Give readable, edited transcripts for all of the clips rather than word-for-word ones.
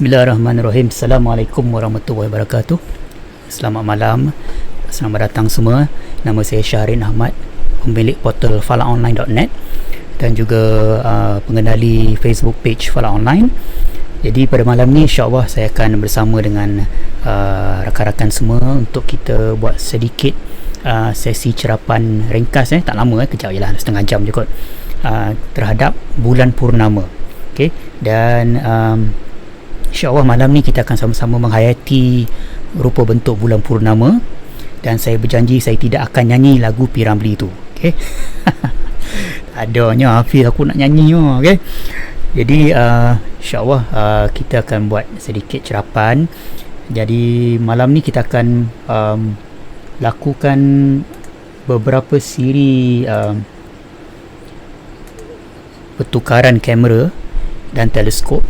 Bismillahirrahmanirrahim. Assalamualaikum warahmatullahi wabarakatuh. Selamat malam. Selamat datang semua. Nama saya Syahrin Ahmad, pemilik portal falaonline.net dan juga pengendali Facebook page Fala Online. Jadi pada malam ni insya-Allah saya akan bersama dengan rakan-rakan semua untuk kita buat sedikit sesi cerapan ringkas, tak lama, kejap je lah, setengah jam je kot, terhadap bulan purnama. Okay? Dan insya-Allah malam ni kita akan sama-sama menghayati rupa bentuk bulan purnama, dan saya berjanji saya tidak akan nyanyi lagu P. Ramlee tu. Okey. Adanya Hafiz aku nak nyanyi, okey. Jadi insya-Allah kita akan buat sedikit cerapan. Jadi malam ni kita akan lakukan beberapa siri pertukaran kamera dan teleskop,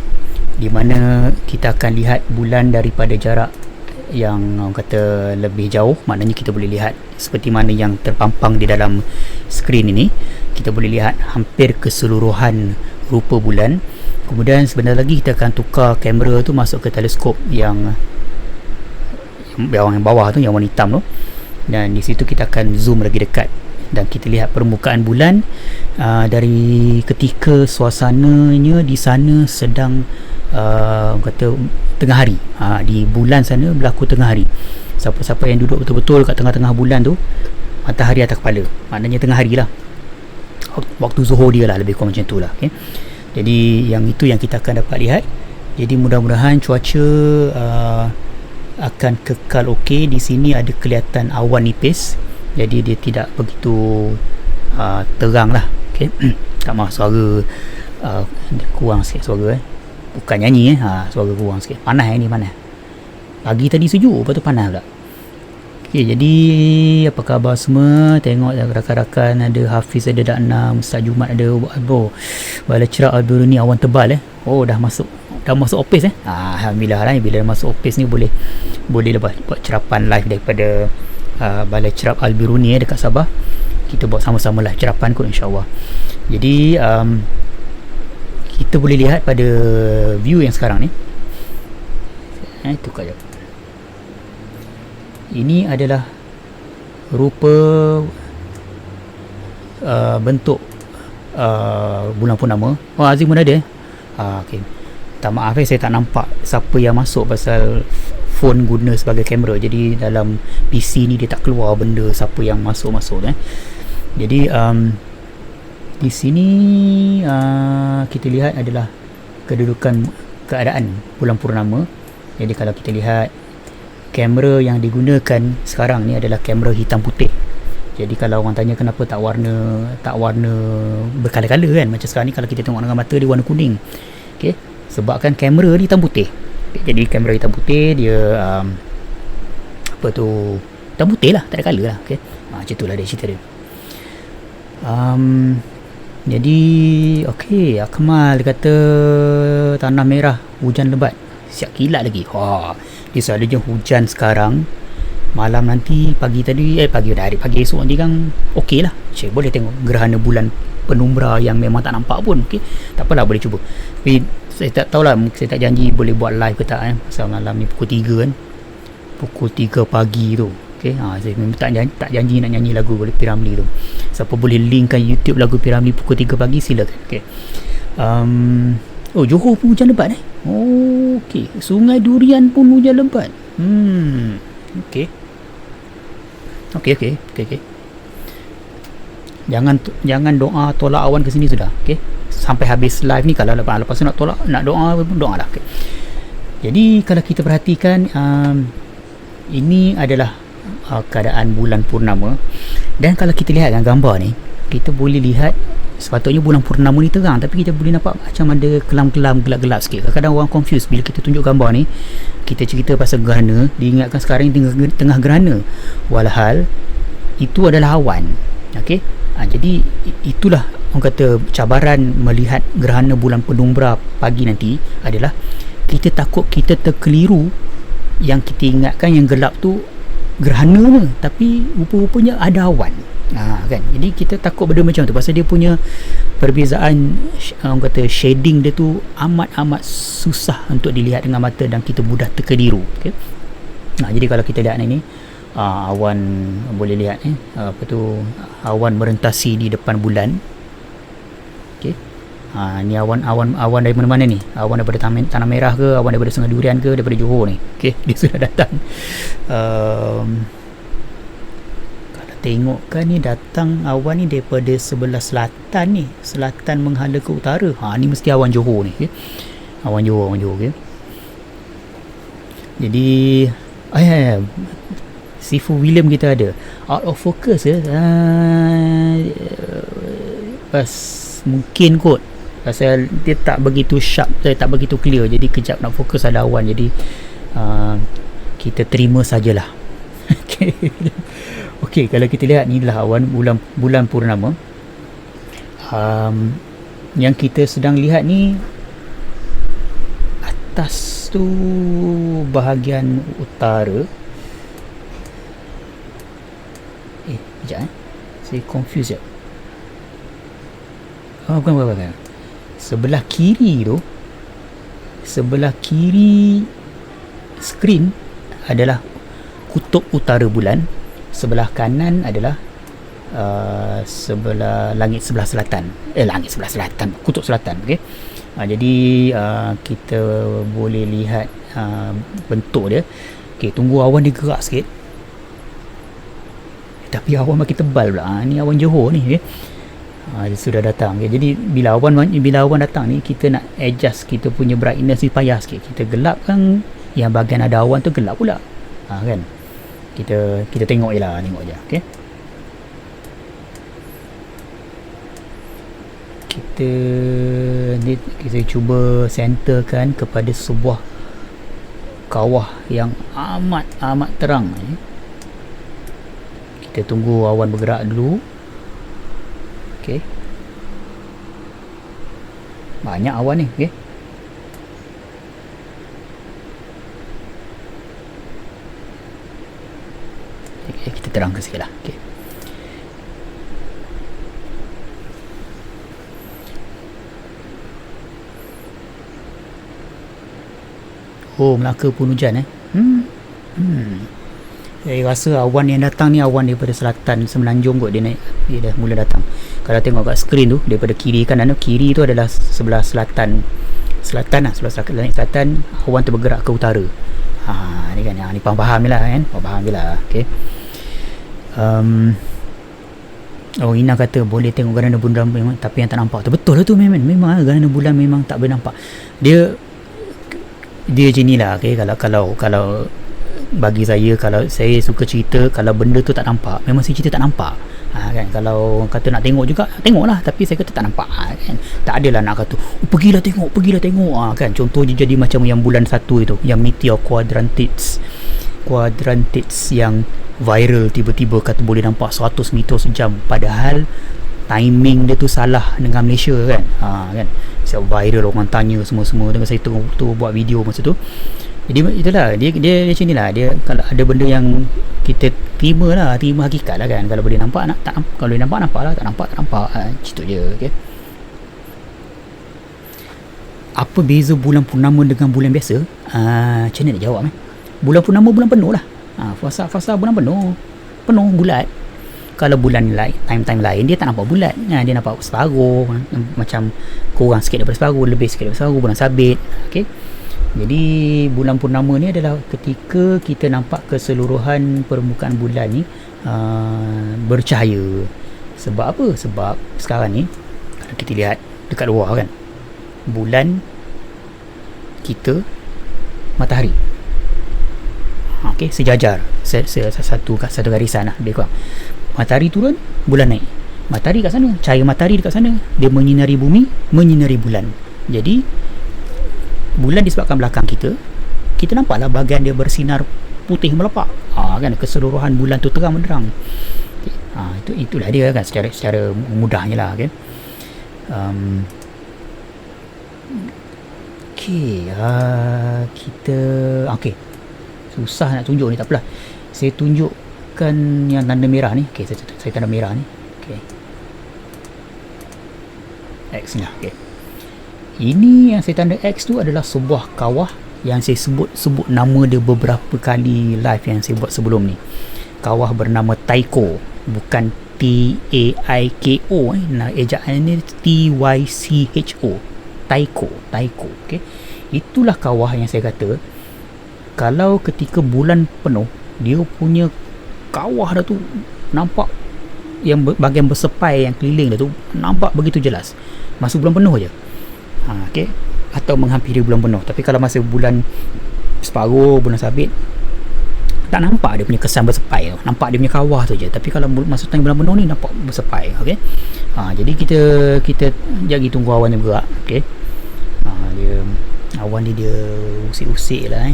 di mana kita akan lihat bulan daripada jarak yang orang kata lebih jauh. Maknanya kita boleh lihat seperti mana yang terpampang di dalam skrin ini. Kita boleh lihat hampir keseluruhan rupa bulan. Kemudian sebentar lagi kita akan tukar kamera tu masuk ke teleskop yang bawah tu, yang warna hitam tu, dan di situ kita akan zoom lagi dekat dan kita lihat permukaan bulan dari ketika suasananya di sana sedang kata tengah hari. Di bulan sana berlaku tengah hari. Siapa-siapa yang duduk betul-betul kat tengah-tengah bulan tu, matahari atas kepala, maknanya tengah hari lah, waktu zuhur dia lah, lebih kurang macam tu lah. Okay? Jadi yang itu yang kita akan dapat lihat. Jadi mudah-mudahan cuaca akan kekal okey. Di sini ada kelihatan awan nipis, jadi dia tidak begitu terang lah. Okay? Tak maaf suara kurang sikit suara bukan nyanyi suara kurang sikit. Panas ni, panas. Pagi tadi sejuk, lepas tu panas pula. Okay, jadi apa khabar semua? Tengok rakan-rakan ada Hafiz, ada Daknam, Ustaz Jumat ada, Balai Cerap Al-Biruni awan tebal dah masuk office Alhamdulillah lah, bila dah masuk office ni boleh lepas buat cerapan live daripada Balai Cerap Al-Biruni dekat Sabah. Kita buat sama-sama lah cerapan kot, insya-Allah. Jadi kita boleh lihat pada view yang sekarang ni. Tukar je. Ini adalah rupa bentuk bulan purnama. Azim pun ada. Okay. Tak maaf saya tak nampak siapa yang masuk pasal phone guna sebagai kamera. Jadi dalam PC ni dia tak keluar benda siapa yang masuk-masuk. Jadi di sini kita lihat adalah kedudukan keadaan bulan purnama. Jadi kalau kita lihat kamera yang digunakan sekarang ni adalah kamera hitam putih. Jadi kalau orang tanya kenapa tak warna berkala-kala kan, macam sekarang ni kalau kita tengok dengan mata dia warna kuning. Okey, sebabkan kamera ni hitam putih. Jadi kamera hitam putih dia hitam putih lah, tak ada colour lah. Okey, macam itulah dia cerita dia. Jadi okey, Akmal kata tanah merah hujan lebat, siap kilat lagi. Dia selalunya hujan sekarang, malam nanti, pagi esok nanti kan okey lah. Boleh tengok gerhana bulan penumbra yang memang tak nampak pun. Okey, tak apalah, boleh cuba. Tapi saya tak tahulah, saya tak janji boleh buat live ke tak pasal malam ni pukul 3 kan, pukul 3 pagi tu. Okay, saya memang tak janji nak nyanyi lagu P. Ramlee tu. Siapa boleh linkkan YouTube lagu P. Ramlee pukul 3 pagi, silakan. Okay. Johor pun hujan lebat okay. Sungai Durian pun hujan lebat. Okay. Jangan doa tolak awan ke sini sudah. Okay. Sampai habis live ni, kalau lepas tu nak doa lah. Okay. Jadi kalau kita perhatikan, ini adalah keadaan bulan purnama. Dan kalau kita lihat dalam gambar ni, kita boleh lihat sepatutnya bulan purnama ni terang, tapi kita boleh nampak macam ada kelam-kelam gelap-gelap sikit. Kadang-kadang orang confuse bila kita tunjuk gambar ni. Kita cerita pasal gerhana, diingatkan sekarang ni tengah gerhana, walhal itu adalah awan. Okey, jadi itulah orang kata cabaran melihat gerhana bulan penumbra pagi nanti adalah kita takut kita terkeliru, yang kita ingatkan yang gelap tu gerhana, tapi rupa-rupanya ada awan. Kan, jadi kita takut benda macam tu pasal dia punya perbezaan orang kata shading dia tu amat-amat susah untuk dilihat dengan mata dan kita mudah terkeliru. Okay? Jadi kalau kita lihat ni awan, boleh lihat apa tu, awan merentasi di depan bulan. Okey. Ni awan dari mana-mana ni? Awan daripada Tanah Merah ke, awan daripada Sungai Durian ke, daripada Johor ni. Okey, dia sudah datang. Kalau tengok kan ni, datang awan ni daripada sebelah selatan ni, selatan menghala ke utara. Ni mesti awan Johor ni. Okey. Awan Johor okey. Jadi Sifu William kita ada out of focus pas mungkin kot pasal dia tak begitu sharp, tak begitu clear, jadi kejap nak fokus ada awan, jadi kita terima sajalah. Okey, kalau kita lihat ni lah awan bulan purnama. Yang kita sedang lihat ni, atas tu bahagian utara. Sekejap saya confuse je. Bukan. Sebelah kiri skrin adalah kutub utara bulan, sebelah kanan adalah sebelah langit sebelah selatan, kutub selatan. Okey. Jadi kita boleh lihat bentuk dia. Okey, tunggu awan dia gerak sikit. Tapi awan makin tebal pula. Ni awan Johor ni. Okay? Dia sudah datang. Okay? Jadi bila awan datang ni, kita nak adjust kita punya brightness ni payah sikit. Kita gelapkan yang bahagian ada awan tu, gelap pula. Kan? Kita tengok je lah. Okay? Kita cuba centerkan kepada sebuah kawah yang amat terang. Kita tunggu awan bergerak dulu. Okey. Banyak awan ni, okey. Kita terangkan sikitlah. Okey. Melaka pun hujan Saya rasa awan yang datang ni awan daripada selatan Semenanjung kot, dia dah mula datang. Kalau tengok kat skrin tu, daripada kiri kanan tu, kiri tu adalah sebelah selatan sebelah langit selatan, awan tu bergerak ke utara. Ni kan, ni faham je lah kan, faham je lah. Okay. Ina kata boleh tengok gerhana bulan memang, tapi yang tak nampak tu betul lah tu, memang gerhana bulan memang tak boleh nampak. Dia macam ni lah. Okay. Kalau bagi saya, kalau saya suka cerita, kalau benda tu tak nampak, memang saya cerita tak nampak. Kan, kalau kata nak tengok juga, tengoklah, tapi saya kata tak nampak. Kan, tak adalah nak kata pergilah tengok kan. Contohnya jadi macam yang bulan 1 itu, yang meteor quadrantids yang viral, tiba-tiba kata boleh nampak 100 meter sejam, padahal timing dia tu salah dengan Malaysia kan. Kan, siap viral, orang tanya semua dengan saya tu buat video masa tu. Jadi itulah dia macam ni lah. Dia kalau ada benda yang kita terima hakikat lah kan. Kalau boleh nampak kalau boleh nampak lah, tak nampak gitu je. Okay? Apa beza bulan purnama dengan bulan biasa? Macam mana nak jawab Bulan purnama bulan penuh lah. Fasa bulan penuh bulat. Kalau bulan lain, time lain, dia tak nampak bulat. Dia nampak separuh, macam kurang sikit daripada separuh, lebih sikit daripada separuh, bulan sabit. Okay? Jadi bulan purnama ni adalah ketika kita nampak keseluruhan permukaan bulan ni bercahaya. Sebab apa? Sebab sekarang ni kalau kita lihat dekat luar kan, bulan kita, matahari, sejajar, satu garisan lah, lebih kurang. Matahari turun, bulan naik. Matahari kat sana, cahaya matahari dekat sana, dia menyinari bumi, menyinari bulan. Jadi bulan disebabkan belakang kita nampaklah bahagian dia bersinar putih melepak. Kan, keseluruhan bulan tu terang benderang. Itulah dia kan, secara mudahnya lah kan. Kita susah nak tunjuk ni, tak apalah. Saya tunjukkan yang tanda merah ni. Saya tanda merah ni. X ni. Okay. Ini yang saya tanda X tu adalah sebuah kawah yang saya sebut nama dia beberapa kali live yang saya buat sebelum ni. Kawah bernama Tycho, bukan T-A-I-K-O. Nah, ejaan ni T-Y-C-H-O. Tycho. Okay. Itulah kawah yang saya kata, kalau ketika bulan penuh, dia punya kawah dah tu nampak, yang bahagian bersepai yang keliling dah tu nampak begitu jelas masa bulan penuh je. Okay. Atau menghampiri bulan penuh. Tapi kalau masa bulan separuh, bulan sabit, tak nampak dia punya kesan bersepai tu. Nampak dia punya kawah tu je. Tapi kalau masa tengah bulan penuh ni nampak bersepai. Okay. Jadi kita jagi tunggu awan dia bergerak. Okay. Dia awan dia usik-usik lah.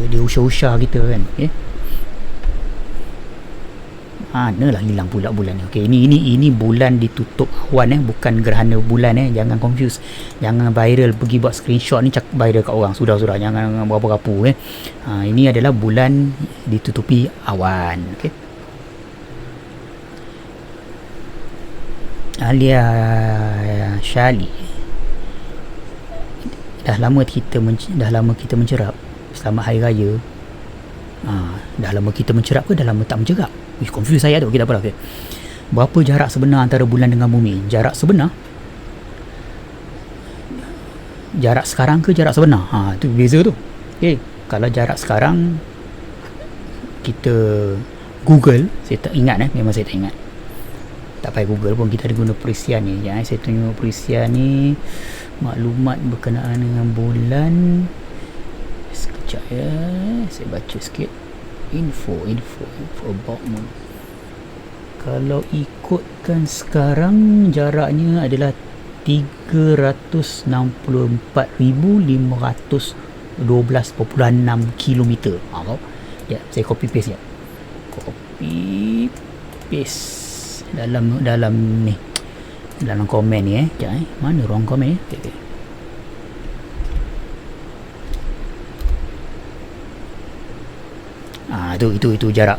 Dia usah-usah kita kan. Okay. Manalah hilang pula bulan ni. Okey, ini bulan ditutup awan bukan gerhana bulan Jangan confuse. Jangan viral pergi buat screenshot ni cak viral kat orang. Sudah jangan berapa-rapu ini adalah bulan ditutupi awan. Okey. Alia Shali. Dah lama kita mencerap selamat hari raya. Dah lama kita mencerap ke dah lama tak mencerap? Confuse saya tu. Okay, tak apa. Okay. Berapa jarak sebenar antara bulan dengan bumi? Jarak sebenar? Jarak sekarang ke jarak sebenar? Tu beza tu. Okay. Kalau jarak sekarang kita Google, saya tak ingat memang saya tak ingat. Tak payah Google pun, kita ada guna perisian ni. Saya tunjuk perisian ni, maklumat berkenaan dengan bulan. Sekejap saya baca sikit. Info about moon. Kalau ikutkan sekarang jaraknya adalah 364,512.6 km. Ya, saya copy paste dalam ni, dalam komen ni mana ruang komen ni? Okay. Itu jarak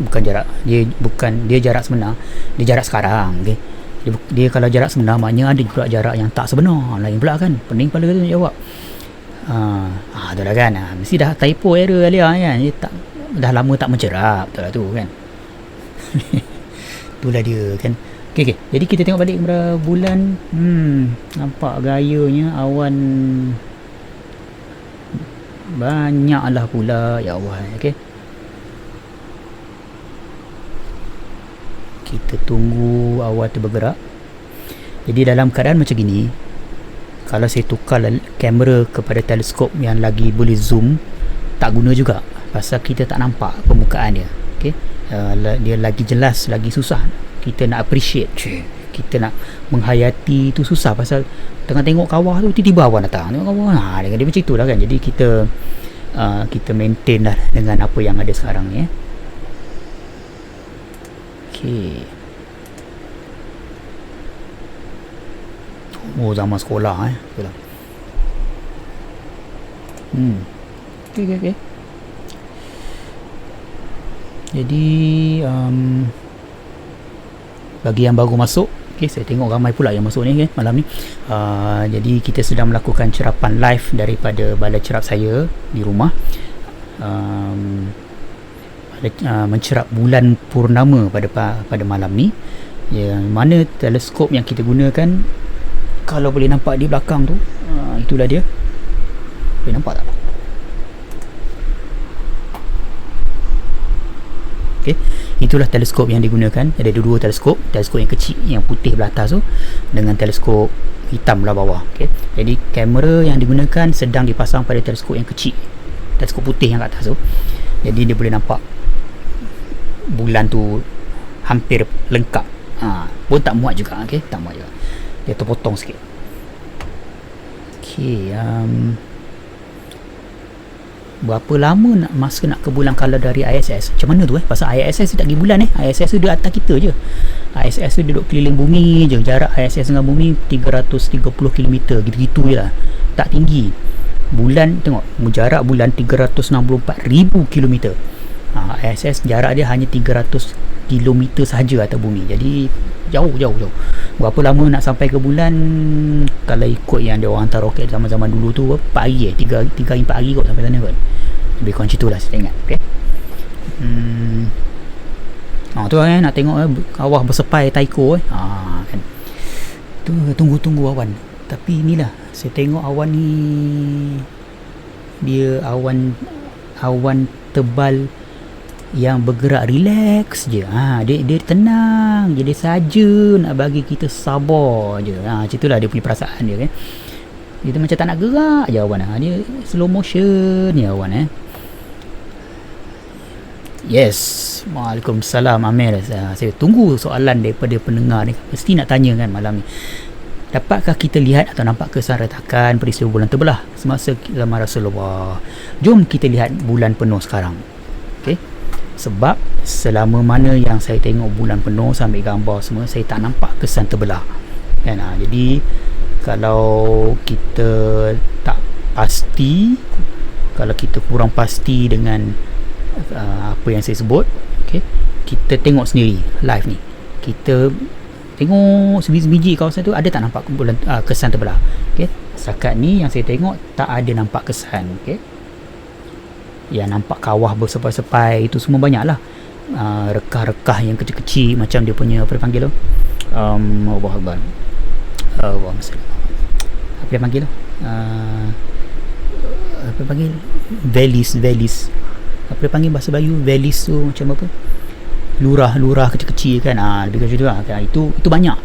bukan jarak dia jarak sebenar, dia jarak sekarang. Okay. Dia kalau jarak sebenar maknanya ada pula jarak yang tak sebenar, lain pula kan. Pening kepala tu jawab. Tu lah kan. Mesti dah typo error dia kan. Dia tak, dah lama tak mencerap, betul lah tu kan. Itulah dia kan. Okay. Jadi kita tengok balik kepada bulan. Nampak gayanya awan banyaklah pula, ya Allah. Okay. Kita tunggu awan tu bergerak. Jadi dalam keadaan macam gini, kalau saya tukar kamera kepada teleskop yang lagi boleh zoom, tak guna juga, pasal kita tak nampak permukaan dia. Okay. Dia lagi jelas, lagi susah kita nak appreciate, kita nak menghayati tu susah, pasal tengah tengok kawah tu tiba-tiba awan datang. Tengok kawah, dia macam itulah kan. Jadi kita maintain lah dengan apa yang ada sekarang ni. Okey. Zaman sekolah betul. Okey. Jadi bagi yang baru masuk, saya tengok ramai pula yang masuk ni malam ni. Jadi kita sedang melakukan cerapan live daripada balai cerap saya di rumah. Mencerap bulan purnama pada malam ni. Yang mana teleskop yang kita gunakan, kalau boleh nampak di belakang tu, itulah dia. Boleh nampak tak? Okay. Itulah teleskop yang digunakan. Ada dua teleskop yang kecil yang putih belah atas tu, dengan teleskop hitam belah bawah. Okay. Jadi kamera yang digunakan sedang dipasang pada teleskop yang kecil, teleskop putih yang kat atas tu. Jadi dia boleh nampak bulan tu hampir lengkap. Pun tak muat juga. Okay. Tak muat juga, dia terpotong sikit. Okay. Berapa lama masa nak ke bulan kalau dari ISS? Macam mana tu pasal ISS tak pergi bulan ISS tu dia atas kita je. ISS tu duduk keliling bumi je. Jarak ISS dengan bumi 330 km, gitu-gitu je lah, tak tinggi. Bulan tengok, jarak bulan 364,000 km. ISS jarak dia hanya 300 km sahaja atas bumi. Jadi jauh. Berapa lama nak sampai ke bulan? Kalau ikut yang dia orang hantar roket zaman-zaman dulu tu 4 hari 3 hari 4 hari kot sampai sana kot. Lebih kurang macam tu lah saya ingat. Okay. Tu nak tengok kawah bersepai Taiko kan. Tu tunggu awan. Tapi inilah saya tengok awan ni, dia awan tebal yang bergerak relax je. Dia tenang je, dia saja nak bagi kita sabar je. Macam itulah dia punya perasaan dia kan. Dia macam tak nak gerak je awan. Dia slow motion ni awan Yes. Waalaikumsalam Amir. Saya tunggu soalan daripada pendengar ni. Mesti nak tanya kan malam ni. Dapatkah kita lihat atau nampak kesan retakan peristiwa bulan terbelah semasa zaman Rasulullah? Jom kita lihat bulan penuh sekarang. Okay. Sebab selama mana yang saya tengok bulan penuh sampai gambar semua, saya tak nampak kesan terbelah kan. Jadi kalau kita tak pasti, kalau kita kurang pasti dengan apa yang saya sebut, okay, kita tengok sendiri live ni, kita tengok sebiji-biji kawasan tu ada tak nampak bulan kesan terbelah. Okay. Setakat ni yang saya tengok tak ada nampak kesan. Okay. Yang nampak kawah bersepai-sepai itu semua banyak lah. Rekah-rekah yang kecil-kecil macam dia punya apa dia panggil tu, Allah Akbar, apa dia panggil tu, apa dia panggil, valleys, apa dia panggil bahasa Melayu, valleys tu macam apa, lurah kecil-kecil kan. Lebih macam tu lah kan. Itu banyak.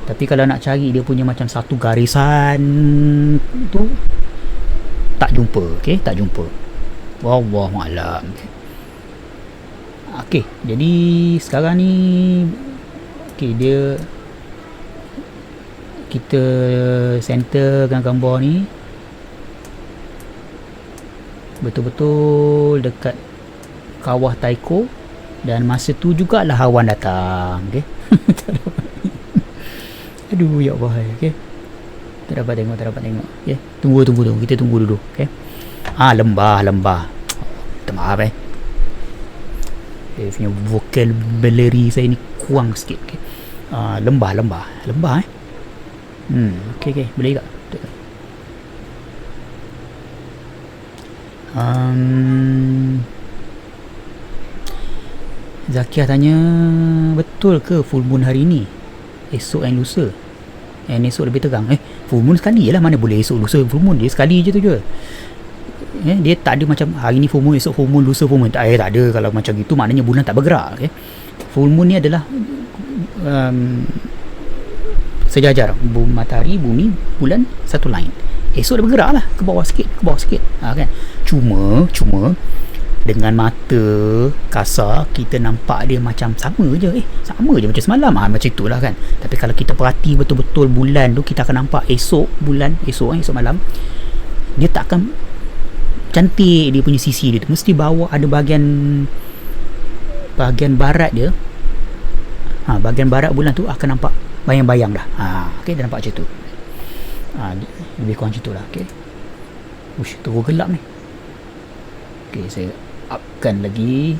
Tapi kalau nak cari dia punya macam satu garisan tu tak jumpa. Okay, tak jumpa. Wallahualam. Okay, jadi sekarang ni kita centerkan gambar ni betul-betul dekat kawah Taiko, dan masa tu jugalah awan datang. Okay. Aduh ya Allah. Okay. Tak dapat tengok. Okay. Tunggu. Kita tunggu dulu. Okay. Lembah. Minta maaf saya punya vocabulary saya ni kurang sikit. Okay. Lembah Okay. Boleh tak? Zakiah tanya, betul ke full moon hari ni? Esok and lusa. Esok lebih terang. Full moon sekali je lah. Mana boleh esok lusa full moon. Dia sekali je tu je. Dia tak ada macam hari ni full moon, esok full moon, lusa full moon. Tak ada. Kalau macam gitu maknanya bulan tak bergerak. Okay? Full moon ni adalah sejajar matahari, bumi, bulan satu line. Esok dia bergerak lah ke bawah sikit kan. Cuma dengan mata kasar kita nampak dia macam sama je macam semalam macam itulah kan. Tapi kalau kita perhati betul-betul bulan tu, kita akan nampak esok malam dia tak akan cantik dia punya sisi dia tu. Mesti bawah ada bahagian barat dia, bahagian barat bulan tu akan nampak bayang-bayang dah. Okay, dia nampak macam tu. Lebih kurang macam tu lah. Okay. Terus gelap ni. Okay, saya upkan lagi.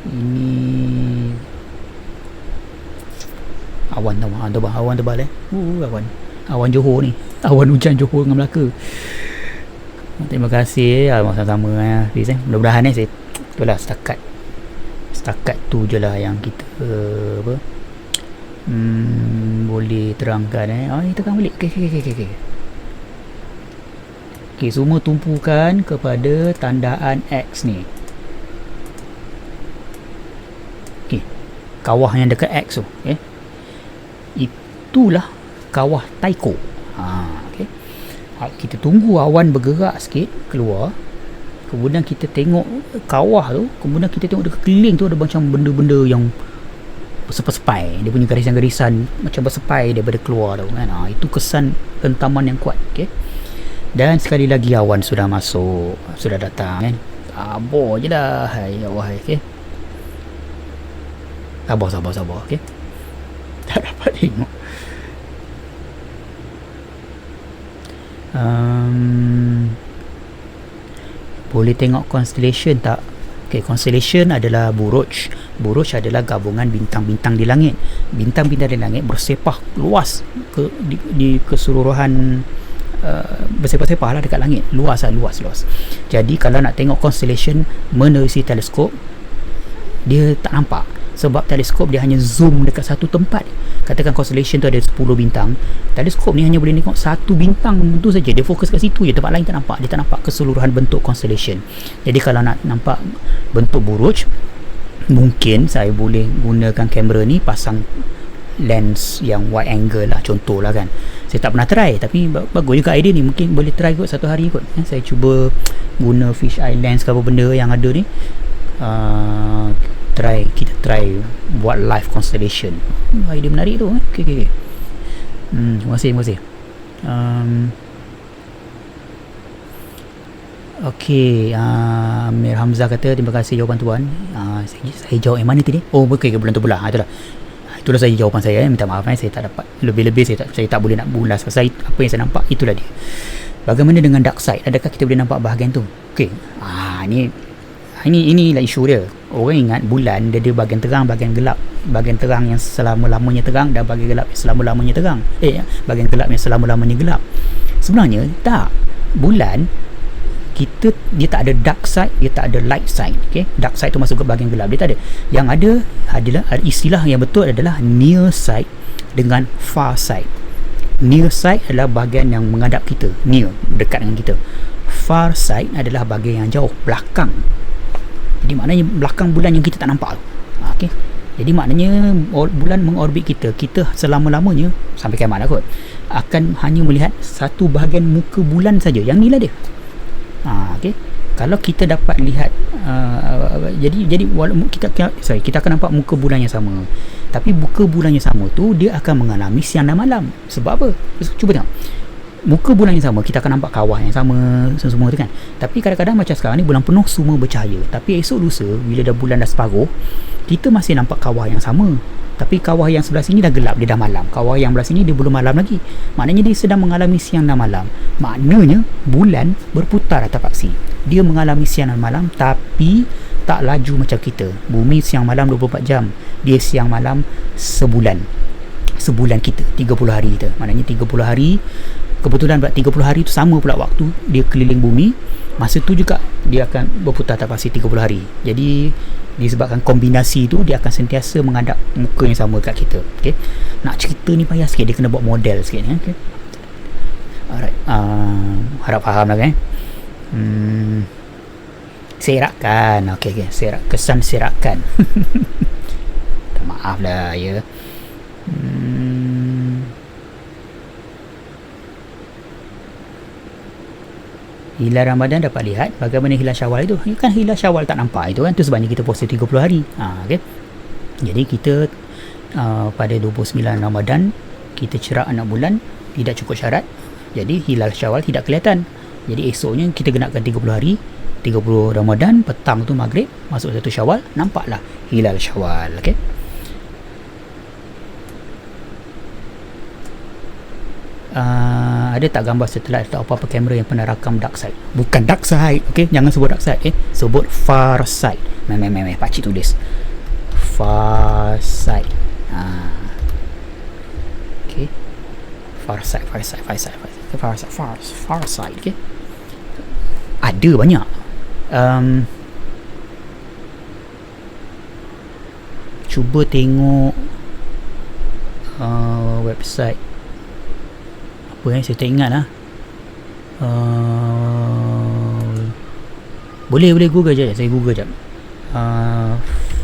Ini awan tebal awan Johor ni, awan hujan Johor dengan Melaka. Terima kasih sama-sama mudah-mudahan saya itulah setakat tu je lah yang kita boleh terangkan. Ini tekan balik. Okay, semua tumpukan kepada tandaan X ni. Okay, kawah yang dekat X tu, okay, itulah kawah Taiko. Okay. Kita tunggu awan bergerak sikit keluar, kemudian kita tengok kawah tu, kemudian kita tengok dekat keliling tu ada macam benda-benda yang bersepai-sepai, dia punya garisan-garisan macam bersepai daripada keluar tu kan. Itu kesan hentaman yang kuat. Okay. Dan sekali lagi awan sudah masuk, sudah datang kan. Sabar je lah. Hai Allah. Okay. Sabar. Okay. Tak dapat tengok. Boleh tengok constellation tak? Okay, constellation adalah buruj Buruj adalah gabungan bintang-bintang di langit. Bintang-bintang di langit bersepah luas di keseluruhan, bersepah-sepah lah dekat langit, luas. Jadi kalau nak tengok constellation menerusi teleskop, dia tak nampak, sebab teleskop dia hanya zoom dekat satu tempat. Katakan constellation tu ada 10 bintang, teleskop ni hanya boleh tengok satu bintang tu saja, dia fokus kat situ je, tempat lain tak nampak, dia tak nampak keseluruhan bentuk constellation. Jadi kalau nak nampak bentuk buruj, mungkin saya boleh gunakan kamera ni, pasang lens yang wide angle lah, contoh lah kan. Saya tak pernah try, tapi bagus juga idea ni, mungkin boleh try kot satu hari kot. Saya cuba guna fish eye lens ke apa benda yang ada ni, kita try buat live constellation. Idea menarik tu. Okay. Terima kasih. Okey, Amir Hamzah kata terima kasih jawapan tuan. Saya jawab yang mana tadi? Oh, bukan ke bulan terbelah. Itulah saya jawapan saya. Minta maaf, saya tak dapat lebih-lebih, saya tak boleh nak bulas pasal apa yang saya nampak itulah dia. Bagaimana dengan dark side? Adakah kita boleh nampak bahagian tu? Okey. Inilah isu dia. Orang ingat bulan dia bahagian terang, bahagian gelap. Bahagian terang yang selama-lamanya terang dan bahagian gelap yang selama-lamanya terang. Bahagian gelap yang selama-lamanya gelap. Sebenarnya tak. Bulan dia tak ada dark side, dia tak ada light side. Okay? Dark side tu masuk ke bahagian gelap, dia tak ada. Yang ada adalah istilah yang betul adalah near side dengan far side. Near side adalah bahagian yang menghadap kita, near, dekat dengan kita. Far side adalah bahagian yang jauh, belakang. Jadi maknanya belakang bulan yang kita tak nampak tu. Okay? Jadi maknanya bulan mengorbit kita selama-lamanya sampai kiamat lah kot, akan hanya melihat satu bahagian muka bulan saja. Yang ni lah dia. Okay. Kalau kita dapat lihat, jadi walaupun kita akan nampak muka bulan yang sama, tapi muka bulan yang sama tu dia akan mengalami siang dan malam. Sebab apa? Cuba tengok, muka bulan yang sama, kita akan nampak kawah yang sama semua tu kan. Tapi kadang-kadang macam sekarang ni bulan penuh semua bercahaya, tapi esok lusa bila dah bulan dah separuh, kita masih nampak kawah yang sama, tapi kawah yang sebelah sini dah gelap, dia dah malam. Kawah yang belah sini dia belum malam lagi. Maknanya dia sedang mengalami siang dan malam. Maknanya bulan berputar atas aksi. Dia mengalami siang dan malam, tapi tak laju macam kita. Bumi siang malam 24 jam, dia siang malam sebulan kita, 30 hari kita. Maknanya 30 hari, kebetulan 30 hari tu sama pula waktu dia keliling bumi. Masa tu juga dia akan berputar atas aksi 30 hari. Jadi disebabkan kombinasi tu, dia akan sentiasa menghadap muka yang sama kat kita. Okay? Nak cerita ni payah sikit, dia kena buat model sikit ni. Okay? Alright, harap faham lah kan. Serakan. Okay. Kesan serakan. Maaf lah ya. Hilal Ramadan dapat lihat. Bagaimana hilal Syawal itu? Kan hilal Syawal tak nampak itu kan. Itu sebabnya kita puasa 30 hari. Okay? Jadi kita pada 29 Ramadan kita cerak anak bulan, tidak cukup syarat. Jadi hilal Syawal tidak kelihatan. Jadi esoknya kita genapkan 30 hari, 30 Ramadan, petang tu maghrib, masuk 1 Syawal, nampaklah hilal Syawal. Okay? Ada tak gambar satelit atau apa-apa kamera yang pernah rakam dark side? Bukan dark side, okay? Jangan sebut dark side, sebut far side. Pakcik tulis far side. Okay, far side, okay? Ada banyak. Cuba tengok website apa saya tak ingat lah. Boleh Google je. Saya Google jap.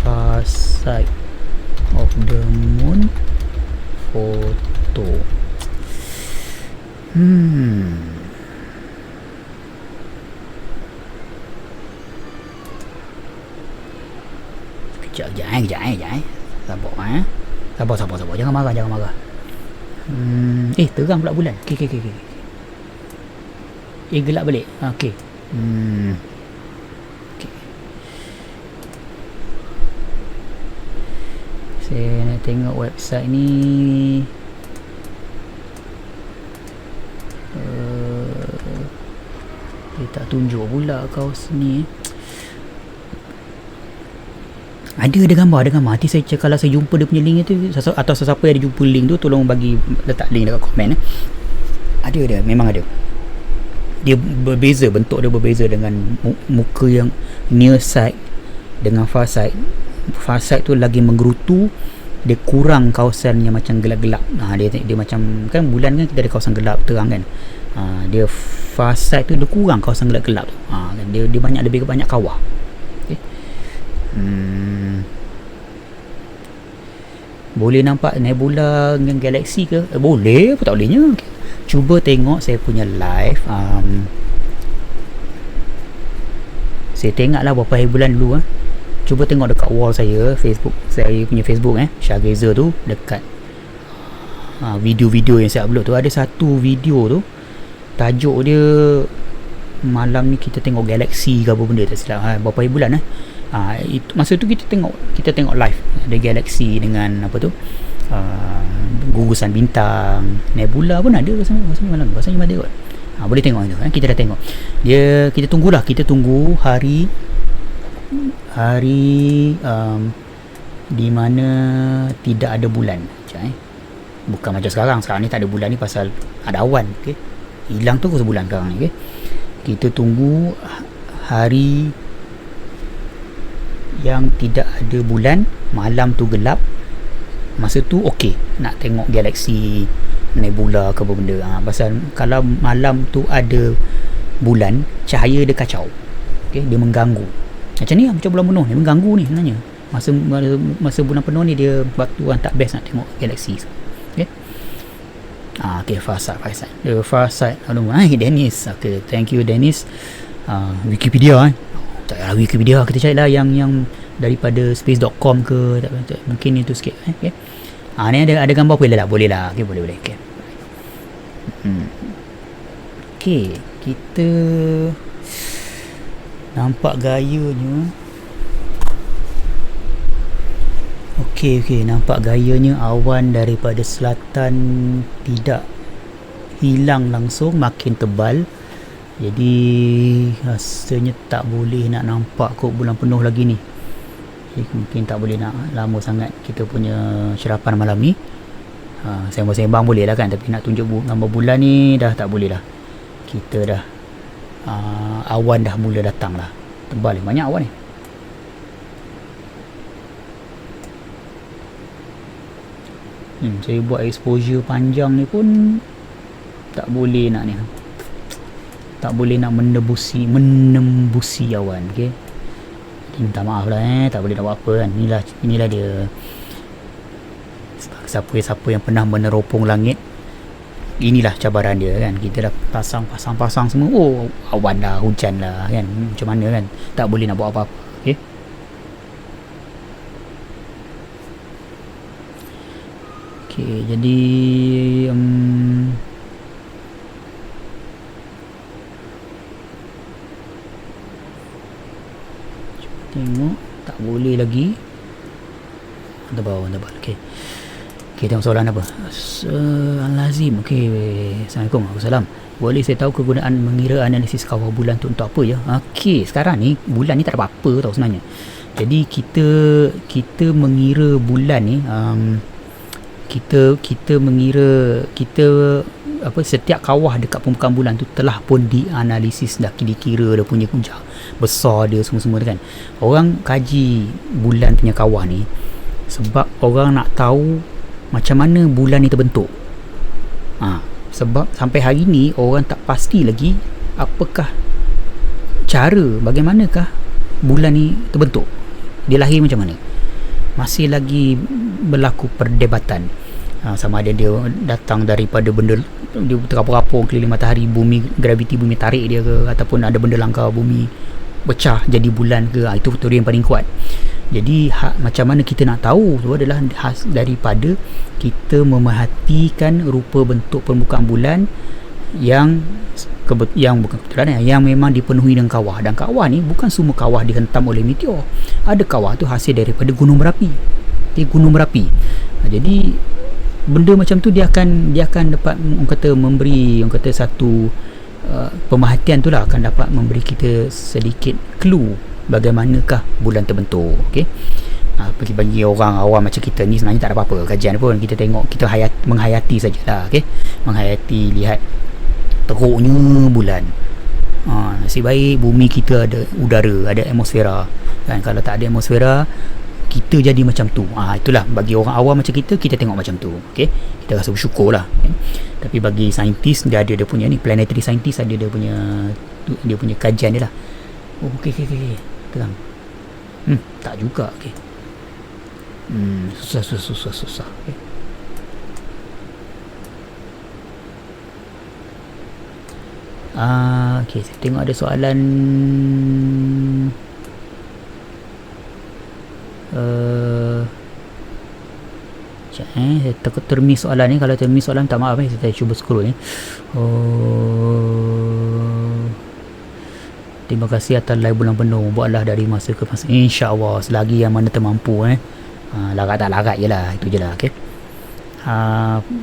Far side of the moon photo. Kejap. Sabar. Jangan marah. Terang pula bulan. Okay. Gelap balik. Okay. Okay. Saya nak tengok website ni. Dia tak tunjuk pula kau sini. Ada gambar, nanti saya kalau saya jumpa dia punya link tu, atau sesiapa yang ada jumpa link tu, tolong bagi letak link dekat komen. Ada, memang ada. Dia berbeza, bentuk dia berbeza dengan muka yang near side dengan far side. Far side tu lagi menggerutu, dia kurang kawasan yang macam gelap-gelap. Dia macam, kan bulan kan kita ada kawasan gelap terang kan. Dia far side tu dia kurang kawasan gelap-gelap tu. Kan dia banyak, lebih banyak kawah. Okay. Boleh nampak nebula dengan galaksi ke? Boleh, apa tak bolehnya. Okay. Cuba tengok saya punya live. Saya tengoklah berapa hari bulan dulu. Cuba tengok dekat wall saya, Facebook, saya punya Facebook Syahgeza tu, dekat video-video yang saya upload tu, ada satu video tu, tajuk dia malam ni kita tengok galaksi ke apa benda tak silap. Berapa hari bulan itu, masa tu kita tengok live ada galaksi dengan apa tu, gugusan bintang, nebula pun ada rasanya malam, rasanya ada kot. Boleh tengok itu. Kita dah tengok dia. Kita tunggu hari di mana tidak ada bulan. Bukan macam sekarang ni tak ada bulan ni pasal ada awan. Okay? Hilang tu sebulan sekarang ni. Okay? Kita tunggu hari yang tidak ada bulan, malam tu gelap. Masa tu okey nak tengok galaksi, nebula ke apa benda. Pasal kalau malam tu ada bulan, cahaya dia kacau. Okay? Dia mengganggu. Macam ni macam bulan penuh ni mengganggu ni sebenarnya. Masa bulan penuh ni dia waktu orang tak best nak tengok galaksi. Okay? Okay, far side. The far side. Dennis. Okay, thank you Dennis. Wikipedia tak payah Wikipedia, kita carilah yang daripada space.com ke, mungkin itu sikit. Okay. Ni ada gambar boleh lah. Okay, boleh. Okay. Okay, kita nampak gayanya. Okay, nampak gayanya awan daripada selatan tidak hilang langsung, makin tebal. Jadi rasanya tak boleh nak nampak kot bulan penuh lagi ni. Jadi mungkin tak boleh nak lama sangat kita punya syarapan malam ni. Sembang-sembang boleh lah kan, tapi nak tunjuk gambar bulan ni dah tak boleh lah. Kita dah awan dah mula datang lah. Tebal, banyak awan ni. Saya buat exposure panjang ni pun tak boleh nak ni. Tak boleh nak menembusi awan. Okay? Minta maaf lah tak boleh nak buat apa kan. Inilah dia. Siapa yang pernah meneropong langit, inilah cabaran dia kan. Kita dah pasang semua, awan lah, hujan lah kan, macam mana kan, tak boleh nak buat apa-apa. Okay? Okay, jadi tengok, tak boleh lagi. Tebal. Okay, tengok soalan apa. Al-Lazim. Okay, Assalamualaikum. Waalaikumsalam. Boleh saya tahu kegunaan mengira analisis kawah bulan tu untuk apa ya? Okay, sekarang ni bulan ni tak ada apa-apa tau sebenarnya. Jadi kita mengira bulan ni, kita mengira setiap kawah dekat permukaan bulan tu telah pun dianalisis, dah dikira dia punya besar dia semua kan. Orang kaji bulan punya kawah ni sebab orang nak tahu macam mana bulan ni terbentuk. Sebab sampai hari ni orang tak pasti lagi apakah bagaimanakah bulan ni terbentuk, dia lahir macam mana. Masih lagi berlaku perdebatan. Sama ada dia datang daripada benda dia terapung-apung keliling matahari, graviti bumi tarik dia ke, ataupun ada benda langkah bumi pecah jadi bulan ke. Itu teori yang paling kuat. Jadi macam mana kita nak tahu tu adalah daripada kita memerhatikan rupa bentuk permukaan bulan yang bukan kebetulan, yang memang dipenuhi dengan kawah. Dan kawah ni bukan semua kawah dihentam oleh meteor. Ada kawah tu hasil daripada gunung berapi. Jadi benda macam tu dia akan dapat memberi satu pemerhatian tu lah, akan dapat memberi kita sedikit clue bagaimanakah bulan terbentuk. Okey. Bagi orang awam macam kita ni sebenarnya tak ada apa-apa kajian pun, kita tengok, kita menghayati sajalah, okey, menghayati, lihat teruknya bulan. Nasib baik bumi kita ada udara, ada atmosfera kan. Kalau tak ada atmosfera, kita jadi macam tu. Itulah bagi orang awam macam kita tengok macam tu, okey, kita rasa bersyukur lah kan? Tapi bagi saintis, dia ada dia punya ni, planetary scientist, ada dia punya kajian dia lah. Okey, tenang. Tak juga, okey. Susah, okey. Okey, saya tengok ada soalan. Saya takut termiss soalan ni. Kalau termiss soalan, tak maaf, saya cuba scroll ni. Terima kasih atas live bulan penuh. Buatlah dari masa ke masa, InsyaAllah, selagi yang mana termampu. Larat tak larat je lah, itu je lah, okay.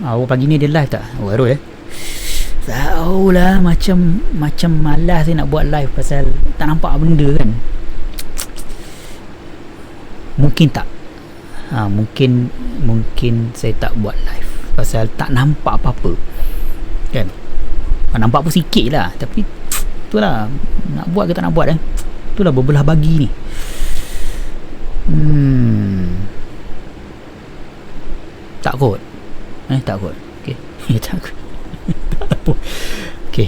Awak pagi ni ada live tak? Baru tahulah, macam malas saya nak buat live pasal tak nampak benda kan. Mungkin tak, mungkin saya tak buat live pasal tak nampak apa-apa kan. Nampak pun sikit lah, tapi itulah, nak buat ke tak nak buat itulah berbelah bagi ni. Tak kot, okay. Tak kot. Tak apa, okay.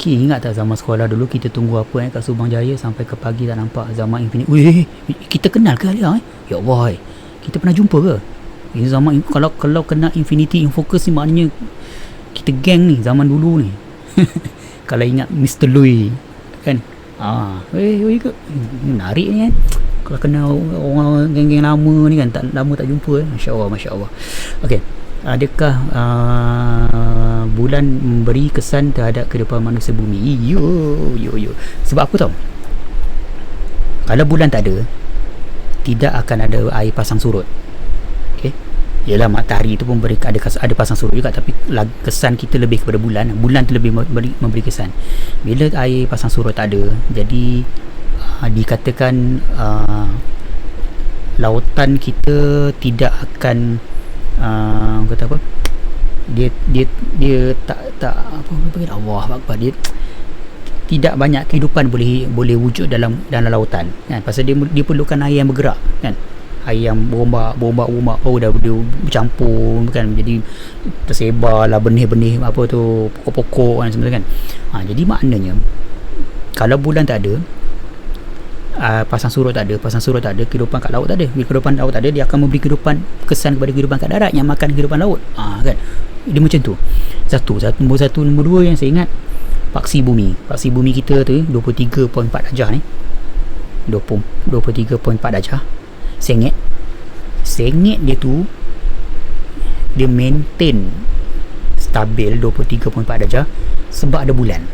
Ingat tak zaman sekolah dulu kita tunggu apa kat Subang Jaya sampai ke pagi tak nampak zaman Infinity. Kita kenal ke Alia? Ya Allah, kita pernah jumpa ke? Ini zaman, kalau kena Infinity Infocus ni maknanya kita geng ni zaman dulu ni. Kalau ingat Mr. Lui kan, menarik ni kan. Kalau kena orang geng-geng lama ni kan, tak lama tak jumpa. Masya Allah. Okey, adakah bulan memberi kesan terhadap kehidupan manusia bumi? Yo. Sebab apa tau? Kalau bulan tak ada, tidak akan ada air pasang surut. Okey, yalah, matahari tu pun ada pasang surut juga, tapi kesan kita lebih kepada bulan tu lebih memberi kesan. Bila air pasang surut tak ada, jadi dikatakan lautan kita tidak akan kata apa, dia tak apa Allah Akbar, dia tidak banyak kehidupan boleh wujud dalam lautan kan, pasal dia perlukan air yang bergerak kan, air yang berombak dah dia bercampur kan, jadi tersebar lah benih-benih apa tu, pokok-pokok kan sebenarnya kan. Jadi maknanya kalau bulan tak ada, pasang surut tak ada, kehidupan kat laut tak ada. Bila kehidupan laut tak ada, dia akan memberi kesan kepada kehidupan kat darat yang makan kehidupan laut. Kan, dia macam tu. Nombor dua yang saya ingat, paksi bumi kita tu 23.4 darjah ni, 23.4 darjah. Sengit dia tu, dia maintain stabil 23.4 darjah sebab ada bulan.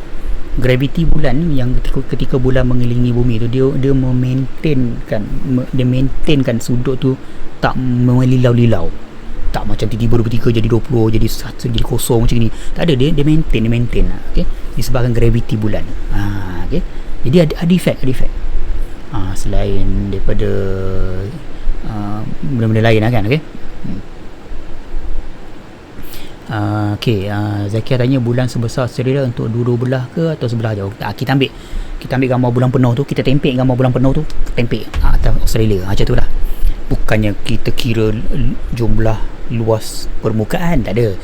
Graviti bulan yang ketika bulan mengelilingi bumi tu, dia memaintainkan sudut tu tak melilau-lilau, tak macam tiba-tiba 23 jadi 20 jadi 1 jadi kosong macam ni. Tak ada, dia maintain okey, disebabkan graviti bulan. Okey, jadi ada efek selain daripada benda-benda lain lah kan. Okey. Zakia tanya, bulan sebesar Australia untuk dua belah ke atau sebelah jauh? Kita ambil gambar bulan penuh tu, kita tempek gambar bulan penuh tu, tempek atas Australia, macam tu lah. Bukannya kita kira jumlah luas permukaan, tak ada.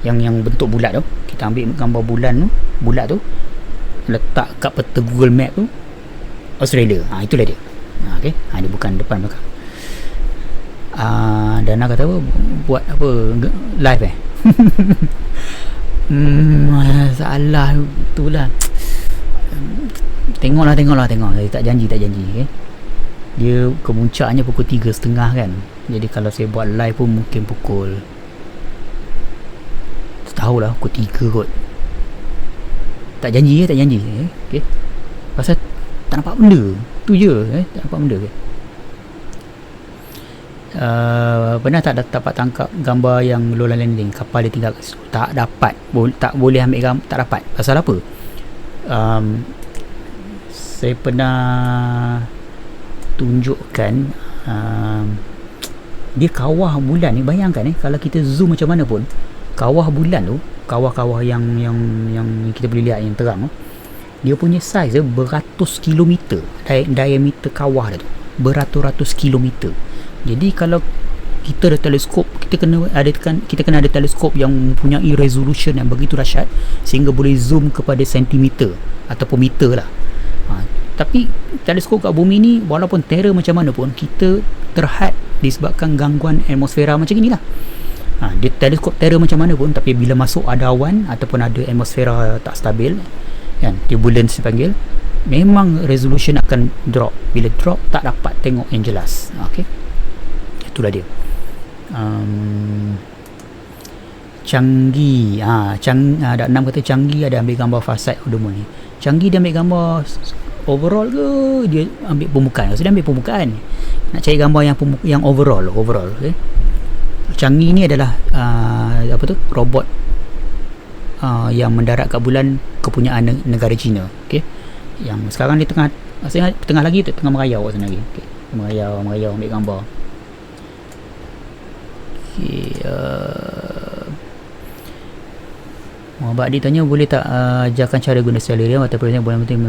Yang bentuk bulat tu, kita ambil gambar bulat tu, letak kat peta Google Map tu Australia, itulah dia. Okay, dia bukan depan belakang. Dana kata apa, buat apa live salah itulah. Tengoklah. Tak janji okay? Dia kemuncaknya pukul 3.30 kan. Jadi kalau saya buat live pun mungkin pukul, tahulah, pukul 3 kot. Tak janji okay? Pasal tak nampak benda tu je, tak nampak benda ke. Pernah tak dapat tangkap gambar yang lunar landing, kapal dia tinggal kat situ? Tak dapat, tak boleh ambil gambar, tak dapat. Pasal apa? Saya pernah tunjukkan dia kawah bulan ni. Bayangkan kalau kita zoom macam mana pun, kawah bulan tu, kawah-kawah yang kita boleh lihat yang terang tu, dia punya saiz dia beratus kilometer, diameter kawah dia tu beratus-ratus kilometer. Jadi kalau kita ada teleskop, kita kena ada teleskop yang mempunyai resolution yang begitu dahsyat sehingga boleh zoom kepada sentimeter ataupun meter lah. Tapi teleskop kat bumi ni, walaupun terror macam mana pun, kita terhad disebabkan gangguan atmosfera macam inilah. Dia teleskop terror macam mana pun, tapi bila masuk ada awan ataupun ada atmosfera tak stabil kan, turbulence dipanggil, memang resolution akan drop. Bila drop, tak dapat tengok yang jelas. Okay, itulah dia. Canggih, ada 6 kata Canggih ada ambil gambar fasad Odomon ni. Canggih dia ambil gambar overall ke dia ambil permukaan? Dia ambil permukaan. Nak cari gambar yang overall, okay? Canggih ni adalah robot yang mendarat kat bulan kepunyaan negara China. Okay, yang sekarang dia tengah lagi tu, tengah merayau kat sana lagi. Okay, merayau ambil gambar. Okay, Muhammad Adi tanya, boleh tak ajarkan cara guna Stellarium atau prosesnya boleh penting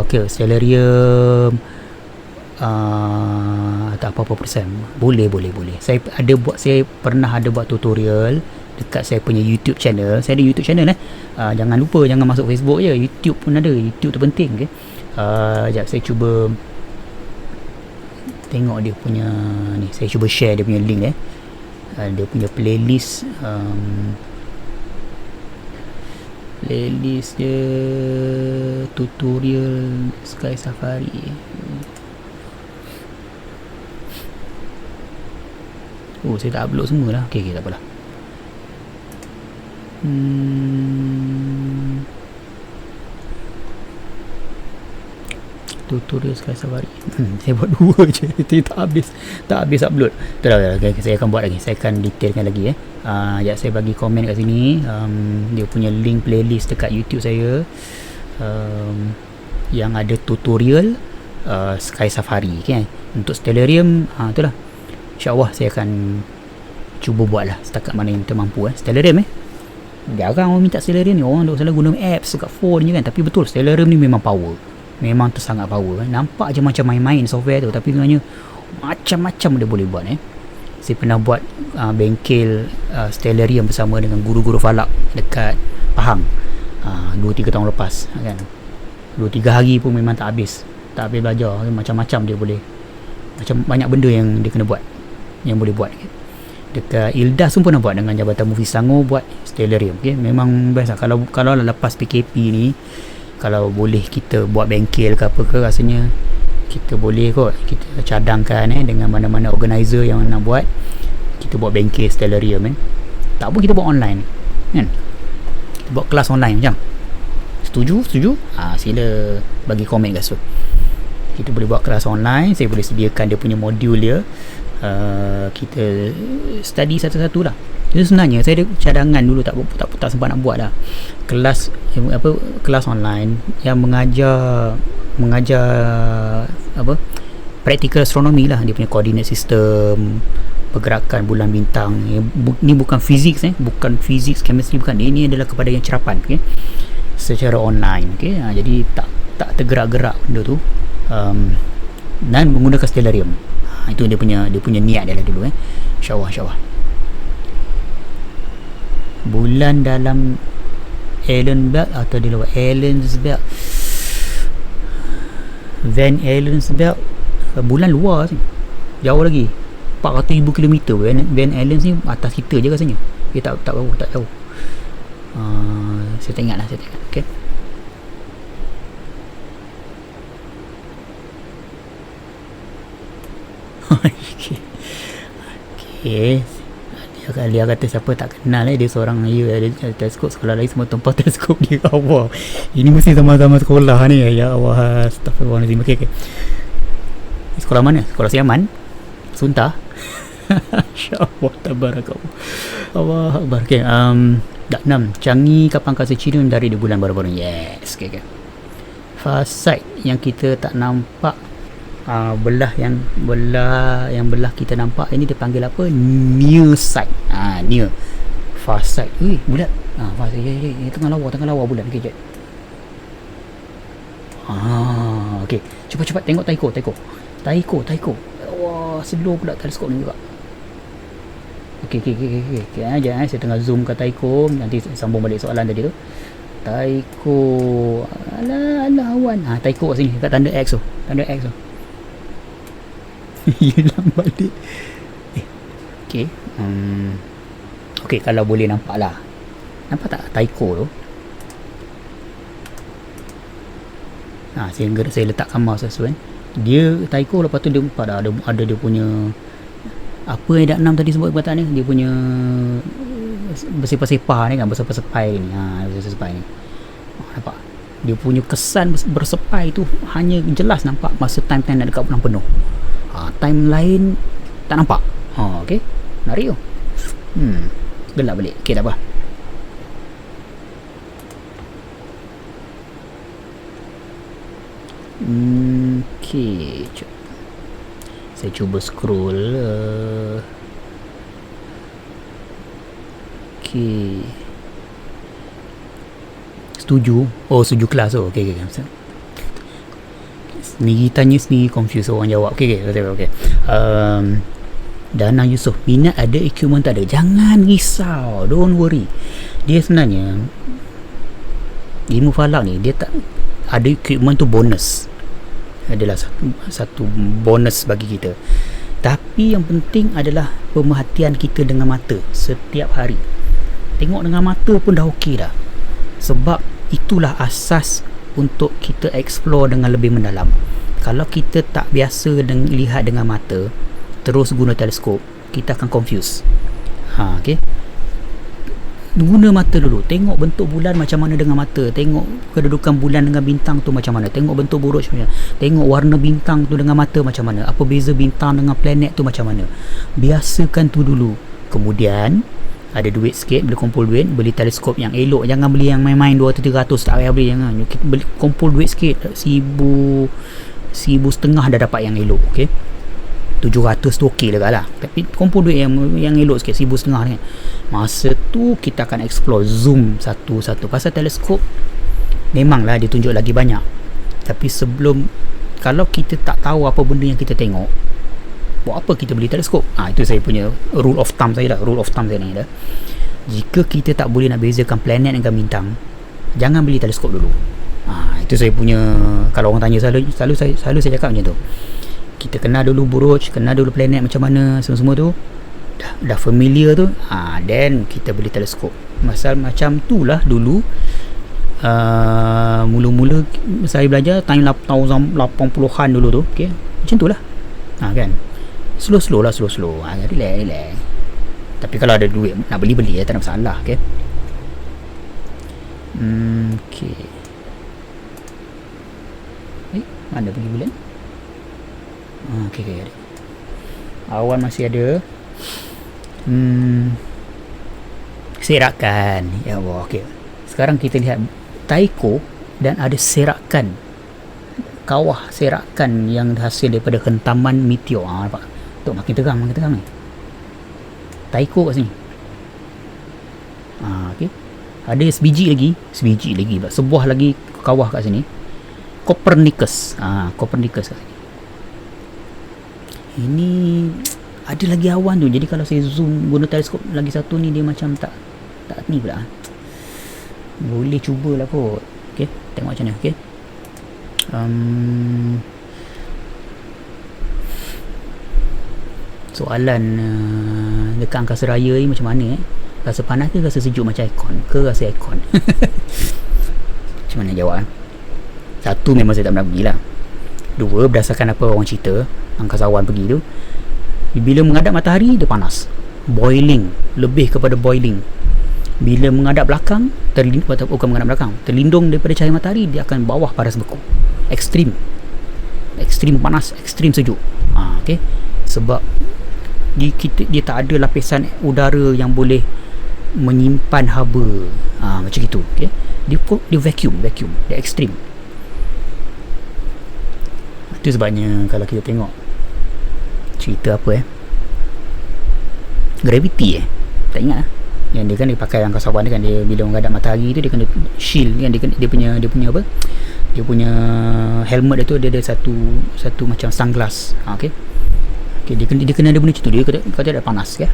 okey, Stellarium tak apa-apa persen. Boleh. Saya pernah ada buat tutorial dekat saya punya YouTube channel. Saya ada YouTube channel jangan lupa, jangan masuk Facebook je, YouTube pun ada. YouTube tu penting. Okay? Sekejap saya cuba tengok dia punya ni, saya cuba share dia punya link dia punya playlist dia tutorial Sky Safari. Saya tak upload semua lah. Okay, tak apalah. Tutorial Sky Safari. Saya buat 2 je. tak habis upload. Okay, saya akan buat lagi. Saya akan detailkan lagi. Saya bagi komen kat sini. Dia punya link playlist dekat YouTube saya, yang ada tutorial Sky Safari. Okay? Untuk Stellarium, itulah. InsyaAllah saya akan cuba buat lah setakat mana yang termampu. Stellarium jarang orang minta Stellarium ni. Orang selalu guna apps dekat phone je kan. Tapi betul, Stellarium ni memang power. Memang tu sangat power. Nampak je macam main-main software tu, tapi sebenarnya macam-macam dia boleh buat. Saya pernah buat bengkel Stellarium bersama dengan guru-guru falak dekat Pahang 2-3 tahun lepas kan. 2-3 hari pun memang tak habis belajar. Macam-macam dia boleh, macam banyak benda yang dia kena buat, yang boleh buat. Dekat Ildas pun pernah buat dengan Jabatan Mufti Selangor, buat Stellarium. Okay? Memang best lah. Kalau lepas PKP ni, kalau boleh kita buat bengkel ke apa ke, rasanya kita boleh kot, kita cadangkan dengan mana-mana organizer yang nak buat, kita buat bengkel Stellarium. Tak pun kita buat online kan, kita buat kelas online macam. Setuju? Sila bagi komen kat situ. Kita boleh buat kelas online. Saya boleh sediakan dia punya modul dia. Kita study satu-satu lah. Itu sebenarnya saya ada cadangan dulu, tak sempat nak buat lah. Kelas online yang mengajar praktikal astronomi lah. Dia punya coordinate system, pergerakan bulan bintang. Ni bukan fizik, bukan fizik, chemistry, bukan. Ini adalah kepada yang cerapan, okay? Secara online, okay? Jadi tak tergerak-gerak benda tu, dan menggunakan Stellarium. Itu dia punya niat dia lah dulu. InsyaAllah. Bulan dalam Allen Belt atau di luar Allen's Belt, Van Allen's Belt, bulan luar sini, jauh lagi 400,000 km. Van Allen ni atas kita je rasanya. Dia tak tahu. Saya tak ingat. Okay. Okay. Dia kata siapa tak kenal dia seorang ada teleskop, sekolah lain semua tumpah teleskop dia. Allah, ini mesti sama-sama sekolah ni. Ya Allah, astagfirullahaladzim. Okay. Sekolah mana? Sekolah Siaman? Suntah? InsyaAllah tabarakallah. Allah Akbar. Okay, dak 6. Changi kapal angkasa Cina dari di bulan baru-baru ni. Yes. Okay, okay. Far side yang kita tak nampak, belah kita nampak ini dipanggil apa? Near side. Near. Far side. Bulat. Far side. Ya, tengah lawa bulat. Okay, jap. Okay. Cepat tengok Taiko. Wah, slow pula teleskop ni juga. Okay. Sekejap, saya tengah zoom ke Taiko. Nanti sambung balik soalan tadi tu. Taiko. Alah awan. Taiko kat sini, kat tanda X tu. Hilang balik. Okay. Okay, kalau boleh nampak lah. Nampak tak Taiko tu? Saya letak gambar sesuai. Dia Taiko, lepas tu dia ada dia punya apa yang dak 6 tadi sebut perkataan ni, dia punya bersepah-sepah ni kan, bersepai ni. Bersepai ni. Nampak? Dia punya kesan bersepai tu hanya jelas nampak masa time nak dekat bulan penuh. Time lain tak nampak. Okey. Menarik tu. Gelap balik. Okey, tak apa. Okay, saya cuba scroll. Okay, setuju. Setuju kelas tu. Okay. Sendiri tanya sendiri confuse orang jawab. Okay. Dana Yusof, minat ada, equipment tak ada. Jangan risau, don't worry. Dia sebenarnya ilmu falak ni, dia tak ada equipment tu bonus. Adalah satu bonus bagi kita. Tapi yang penting adalah pemerhatian kita dengan mata setiap hari. Tengok dengan mata pun dah okey dah. Sebab itulah asas untuk kita explore dengan lebih mendalam. Kalau kita tak biasa lihat dengan mata, terus guna teleskop, kita akan confuse. Okay. Guna mata dulu. Tengok bentuk bulan macam mana dengan mata. Tengok kedudukan bulan dengan bintang tu macam mana. Tengok bentuk buruj macam mana. Tengok warna bintang tu dengan mata macam mana. Apa beza bintang dengan planet tu macam mana. Biasakan tu dulu. Kemudian ada duit sikit, boleh kumpul duit, beli teleskop yang elok. Jangan beli yang main-main 200-300, tak payah beli. Jangan. Kumpul duit sikit, 1,500 dah dapat yang elok. Okay, 700 tu okey lah. Tapi kumpul duit yang elok sikit, 1,500 ni. Masa tu kita akan explore, zoom satu-satu. Pasal teleskop memanglah dia tunjuk lagi banyak. Tapi kalau kita tak tahu apa benda yang kita tengok, buat apa kita beli teleskop? Itu saya punya rule of thumb saya dah. Jika kita tak boleh nak bezakan planet dengan bintang, jangan beli teleskop dulu. Itu saya punya. Kalau orang tanya, selalu saya cakap macam tu. Kita kenal dulu buruj, kenal dulu planet macam mana, semua tu dah familiar tu, then kita beli teleskop. Macam tu lah dulu. Mula-mula saya belajar time tahun 80-an dulu tu. Okay, macam tu lah. Kan, slow lah. Relax. Tapi kalau ada duit nak beli tak ada masalah. Okay. Okay. Mana pergi bulan? Okay. Awan masih ada. Serakan. Ya Allah. Okay. Sekarang kita lihat Taiko dan ada serakan. Kawah serakan yang hasil daripada hentaman meteor. Nampak? Tu makin tegang ni. Taiko kat sini. Okay. Ada sebiji lagi pula. Sebuah lagi kawah kat sini. Copernicus kat sini. Ini ada lagi awan tu. Jadi kalau saya zoom guna teleskop lagi satu ni, dia macam tak ni pula. Boleh cubalah kot. Okay, tengok macam mana. Okay. Soalan dekat angkasa raya ni macam mana? Rasa panas ke rasa sejuk macam aircon? Ke rasa aircon? Macam mana jawab? Satu, memang saya tak pernah pergi lah. Dua, berdasarkan apa orang cerita, angkasawan pergi tu, bila menghadap matahari dia panas, boiling, lebih kepada boiling. Bila menghadap belakang, terlindung daripada cahaya matahari, dia akan bawah paras beku. Ekstrim panas, ekstrim sejuk. Okay. Sebab Dia tak ada lapisan udara yang boleh menyimpan haba. Macam itu, okay? Dia vacuum, dia ekstrim. Itu sebabnya kalau kita tengok cerita apa Gravity tak ingat yang dia kan dia pakai angkasawan dia kan, dia bila menghadap matahari tu dia kena shield kan, dia punya apa, dia punya helmet dia tu dia ada satu macam sunglass. Okay, dia kena ada benda macam tu, dia kata ada panas ke.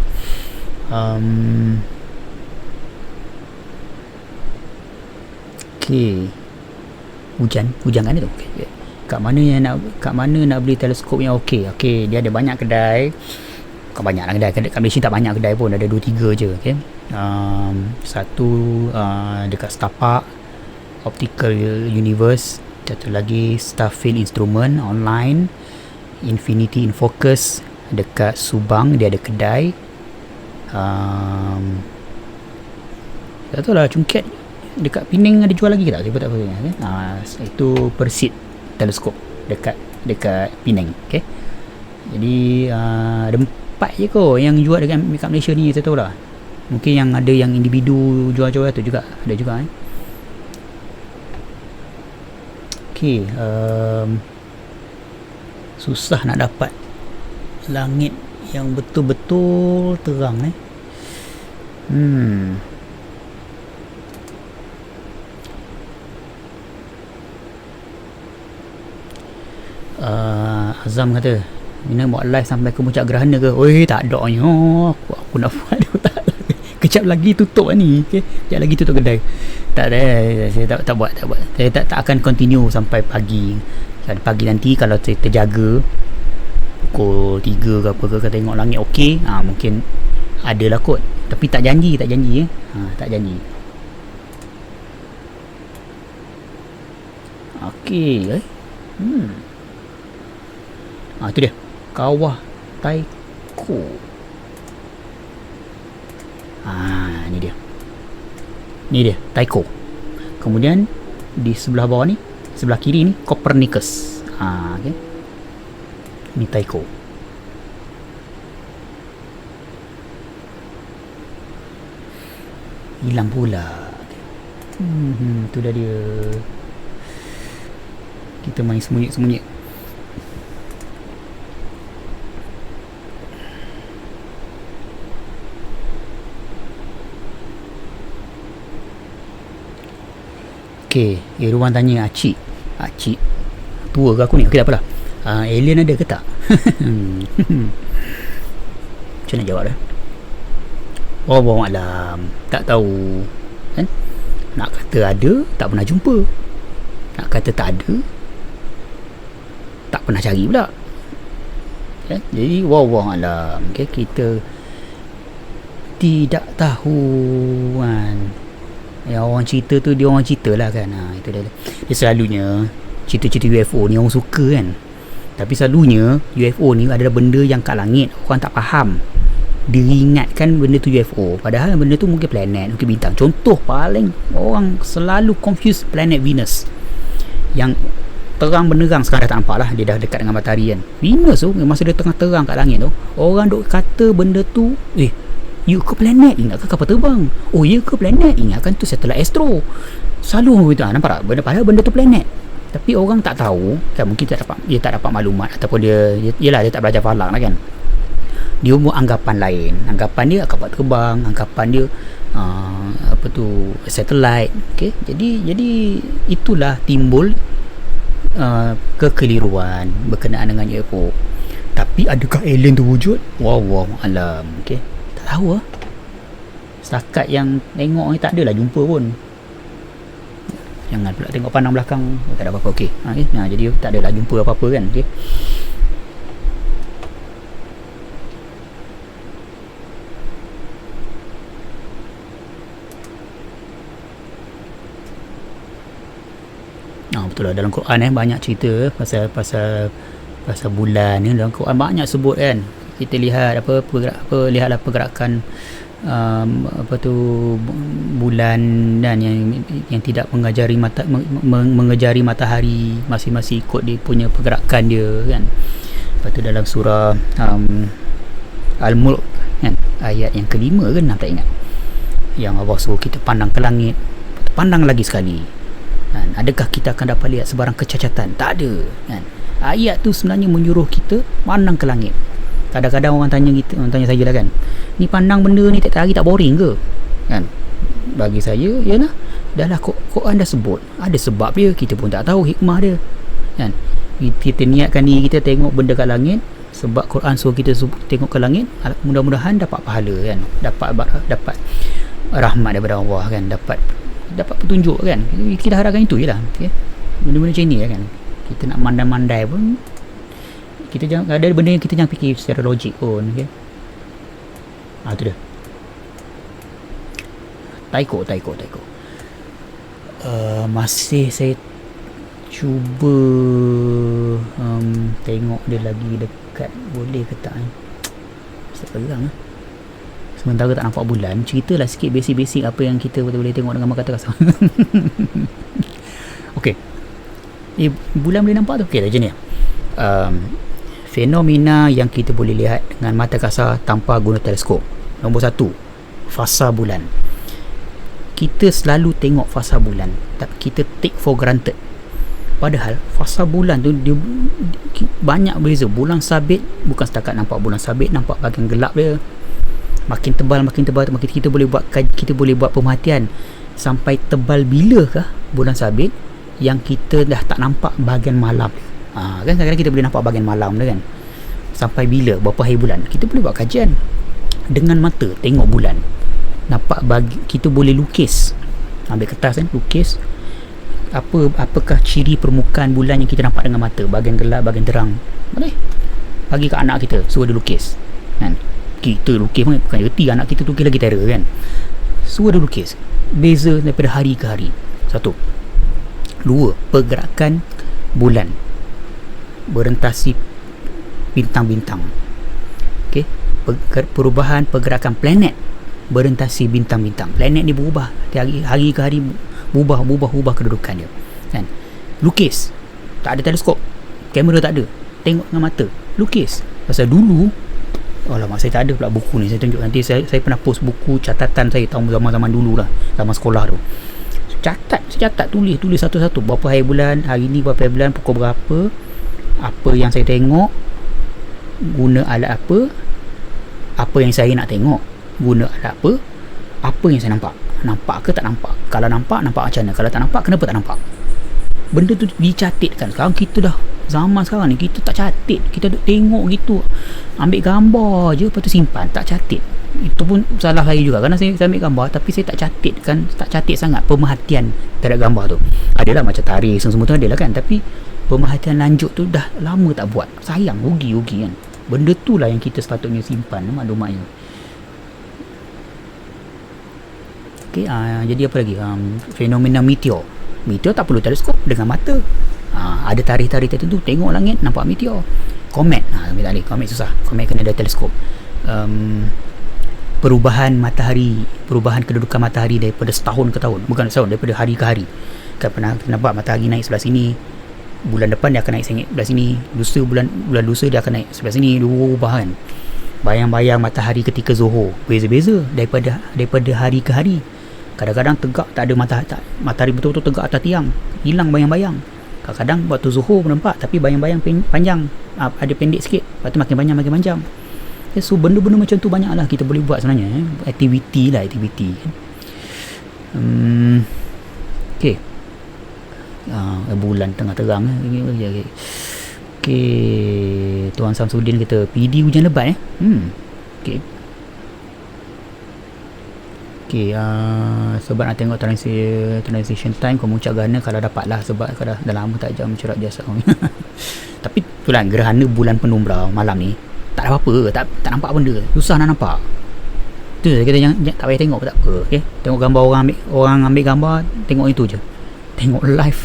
Okay, hujan kan itu. Okay. Kat mana nak beli teleskop yang okey, dia ada banyak kedai. Bukan banyak lah kedai, kat Malaysia tak banyak kedai pun, ada 2-3 je. Okay. Satu dekat Setapak Optical Universe, satu lagi Starfield Instrument online, Infinity in Focus dekat Subang, dia ada kedai. Tak tahu lah, Cungkit dekat Penang ada jual lagi ke tak? Saya tak tahu. Itu Perseid teleskop dekat Penang. Okay. Jadi ada 4 je kot yang jual dekat Malaysia ni, saya tahu lah. Mungkin yang ada yang individu jual-jual tu juga ada juga. Okay, susah nak dapat langit yang betul-betul terang Azam kata Mina buat live sampai ke puncak gerhana ke? Oi, tak ada nya. Aku nak buat dia tak. Kejap lagi tutup ni. Okey. Kejap lagi tutup kedai. Tak ada. Saya tak buat. Saya tak akan continue sampai pagi. Pagi nanti kalau saya terjaga pukul 3 ke apa ke, tengok langit okey, mungkin adalah kot. Tapi tak janji tak janji. Okey. Itu dia. Kawah Taiko. Ni dia Taiko. Kemudian di sebelah bawah ni, sebelah kiri ni Copernicus. Okay. Ni Taiko. Hilang pula. Tu dah dia. Kita main sembunyi-sembunyi. Okay, Irwan tanya Acik tua ke aku ni? Okay, tak apalah. Alien ada ke tak? Macam nak jawab dah. Wallahu alam, tak tahu kan? Nak kata ada, tak pernah jumpa. Nak kata tak ada, tak pernah cari pula. Okay? Jadi wallahu alam. Okay, kita tidak tahu kan. Yang orang cerita tu, dia orang cerita lah kan. Itu dia selalunya cerita-cerita UFO ni orang suka kan. Tapi selalunya UFO ni adalah benda yang kat langit, orang tak faham. Dia ingatkan benda tu UFO, padahal benda tu mungkin planet, mungkin bintang. Contoh paling orang selalu confuse planet Venus, yang terang benerang sekarang dah tak nampak lah, dia dah dekat dengan matahari kan. Venus tu masa dia tengah terang kat langit tu, orang duk kata benda tu you ke planet, ingatkan kapal terbang. Oh ya ke planet, ingatkan tu satelit astro. Selalu begitu. Nampak tak? Padahal benda tu planet. Tapi orang tak tahu kan, mungkin dia tak dapat maklumat, ataupun dia tak belajar falak lah kan. Dia buat anggapan lain. Anggapan dia kapal terbang, anggapan dia satelit. Okay? Jadi itulah timbul kekeliruan berkenaan dengan UFO. Tapi adakah alien tu wujud? Wallahu alam. Okay? Tahu lah. Setakat yang tengok ni tak adalah jumpa pun. Jangan pula tengok pandang belakang, tak ada apa-apa. Okey. Jadi tak adalah jumpa apa-apa kan. Okey. Betul lah, dalam Quran banyak cerita pasal bulan ni. Dalam Quran banyak sebut kan. Kita lihat lihatlah pergerakan bulan dan yang tidak mengejari matahari, masing-masing ikut dia punya pergerakan dia kan. Lepas tu dalam surah Al-Mulk kan, ayat yang kelima ke enam tak ingat, yang Allah suruh kita pandang ke langit, pandang lagi sekali kan. Adakah kita akan dapat lihat sebarang kecacatan? Tak ada kan. Ayat tu sebenarnya menyuruh kita pandang ke langit. Kadang-kadang orang tanya kita, orang tanya saya lah kan, ni pandang benda ni tiap hari tak boring ke kan? Bagi saya ialah dah lah Quran dah sebut, ada sebab dia, kita pun tak tahu hikmah dia kan. Kita niatkan diri kita tengok benda kat langit sebab Quran suruh kita tengok ke langit, mudah-mudahan dapat pahala kan, dapat rahmat daripada Allah kan, dapat petunjuk kan. Kita harapkan itu je lah, okay? Benda-benda macam ni kan, kita nak mandai-mandai pun kita jangan, ada benda yang kita jangan fikir secara logik pun, okay? Tu dia Taiko. Masih saya cuba tengok dia lagi dekat, boleh ke tak ni? Saya pegang sementara tak nampak bulan. Ceritalah sikit basic-basic apa yang kita boleh tengok dengan mata kasar. ok, bulan boleh nampak tu? ok, macam ni fenomena yang kita boleh lihat dengan mata kasar tanpa guna teleskop. Nombor satu, fasa bulan. Kita selalu tengok fasa bulan, tapi kita take for granted. Padahal fasa bulan tu dia banyak beza. Bulan sabit bukan setakat nampak bulan sabit, nampak bahagian gelap dia. Makin tebal makin kita boleh buat pemerhatian sampai tebal bilakah bulan sabit yang kita dah tak nampak bahagian malam. Kan kadang-kadang kita boleh nampak bahagian malam dia kan. Sampai bila, berapa hari bulan. Kita boleh buat kajian dengan mata, tengok bulan. Nampak kita boleh lukis, ambil kertas kan, lukis apakah ciri permukaan bulan yang kita nampak dengan mata, bahagian gelap, bahagian terang. Boleh bagi kat anak kita, suruh dia lukis kan. Kita lukis pun bukan erti anak kita lukis lagi terror kan. Suruh dia lukis beza daripada hari ke hari. Satu. Dua, pergerakan bulan berentasi bintang-bintang. Okey, perubahan pergerakan planet berentasi bintang-bintang. Planet ni berubah hari ke hari, berubah kedudukan dia kan. Lukis, tak ada teleskop, kamera tak ada, tengok dengan mata, lukis. Pasal dulu, alamak, saya tak ada pula buku ni, saya tunjuk nanti. Saya pernah post buku catatan saya tahun zaman dulu lah, zaman sekolah tu. Saya catat, tulis satu-satu, berapa hari bulan, hari ni berapa hari bulan, pukul berapa, apa yang saya tengok, guna alat apa yang saya nak tengok, guna alat apa yang saya nampak ke tak nampak, kalau nampak macam mana, kalau tak nampak kenapa tak nampak. Benda tu dicatatkan. Sekarang kita dah, zaman sekarang ni kita tak catat, kita duk tengok gitu, ambil gambar je lepas tu simpan, tak catat. Itu pun salah saya juga, kerana saya ambil gambar tapi saya tak catat sangat pemerhatian terhadap gambar tu. Adalah macam tarikh semua tu adalah kan, tapi pemerhatian lanjut tu dah lama tak buat. Sayang, rugi kan. Benda tu lah yang kita sepatutnya simpan maklumatnya. Okay, jadi apa lagi? Fenomena meteor tak perlu teleskop, dengan mata. Ada tarikh-tarikh tertentu, tengok langit nampak meteor. Komet, komet susah, komet kena ada teleskop. Perubahan kedudukan matahari daripada setahun ke tahun, bukan setahun, daripada hari ke hari. Kan pernah nampak matahari naik sebelah sini, bulan depan dia akan naik sebelah sini, bulan lusa dia akan naik sebelah sini, berubah kan. Bayang-bayang matahari ketika zuhur beza-beza daripada hari ke hari. Kadang-kadang tegak, tak ada matahari betul-betul tegak atas tiang, hilang bayang-bayang. Kadang-kadang waktu zuhur nampak, tapi bayang-bayang panjang, ada pendek sikit, lepas tu makin panjang. So benda-benda macam tu banyak lah kita boleh buat sebenarnya. Aktiviti kan. Okay, bulan tengah terang. Okay, Tuan Samsudin kata PD hujan lebat Okay, sebab nak tengok transition time, kamu ucap gerhana kalau dapat lah, sebab dah lama tak jam cerak jasa. Tapi itulah, gerhana bulan penumbra malam ni tak ada apa-apa, tak nampak benda, susah nak nampak. Tu kita jangan tak payah tengok, tak apa. Okay? Tengok gambar orang ambil gambar, tengok itu je. Tengok live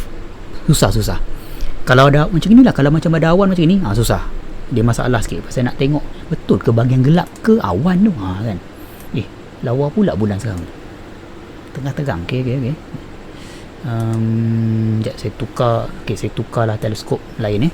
susah. Kalau ada macam inilah, kalau macam ada awan macam ni, susah. Dia masalah sikit pasal nak tengok betul ke bahagian gelap ke awan tu, kan. Lawa pula bulan sekarang, tengah terang. Okay. Sekejap saya tukarlah teleskop lain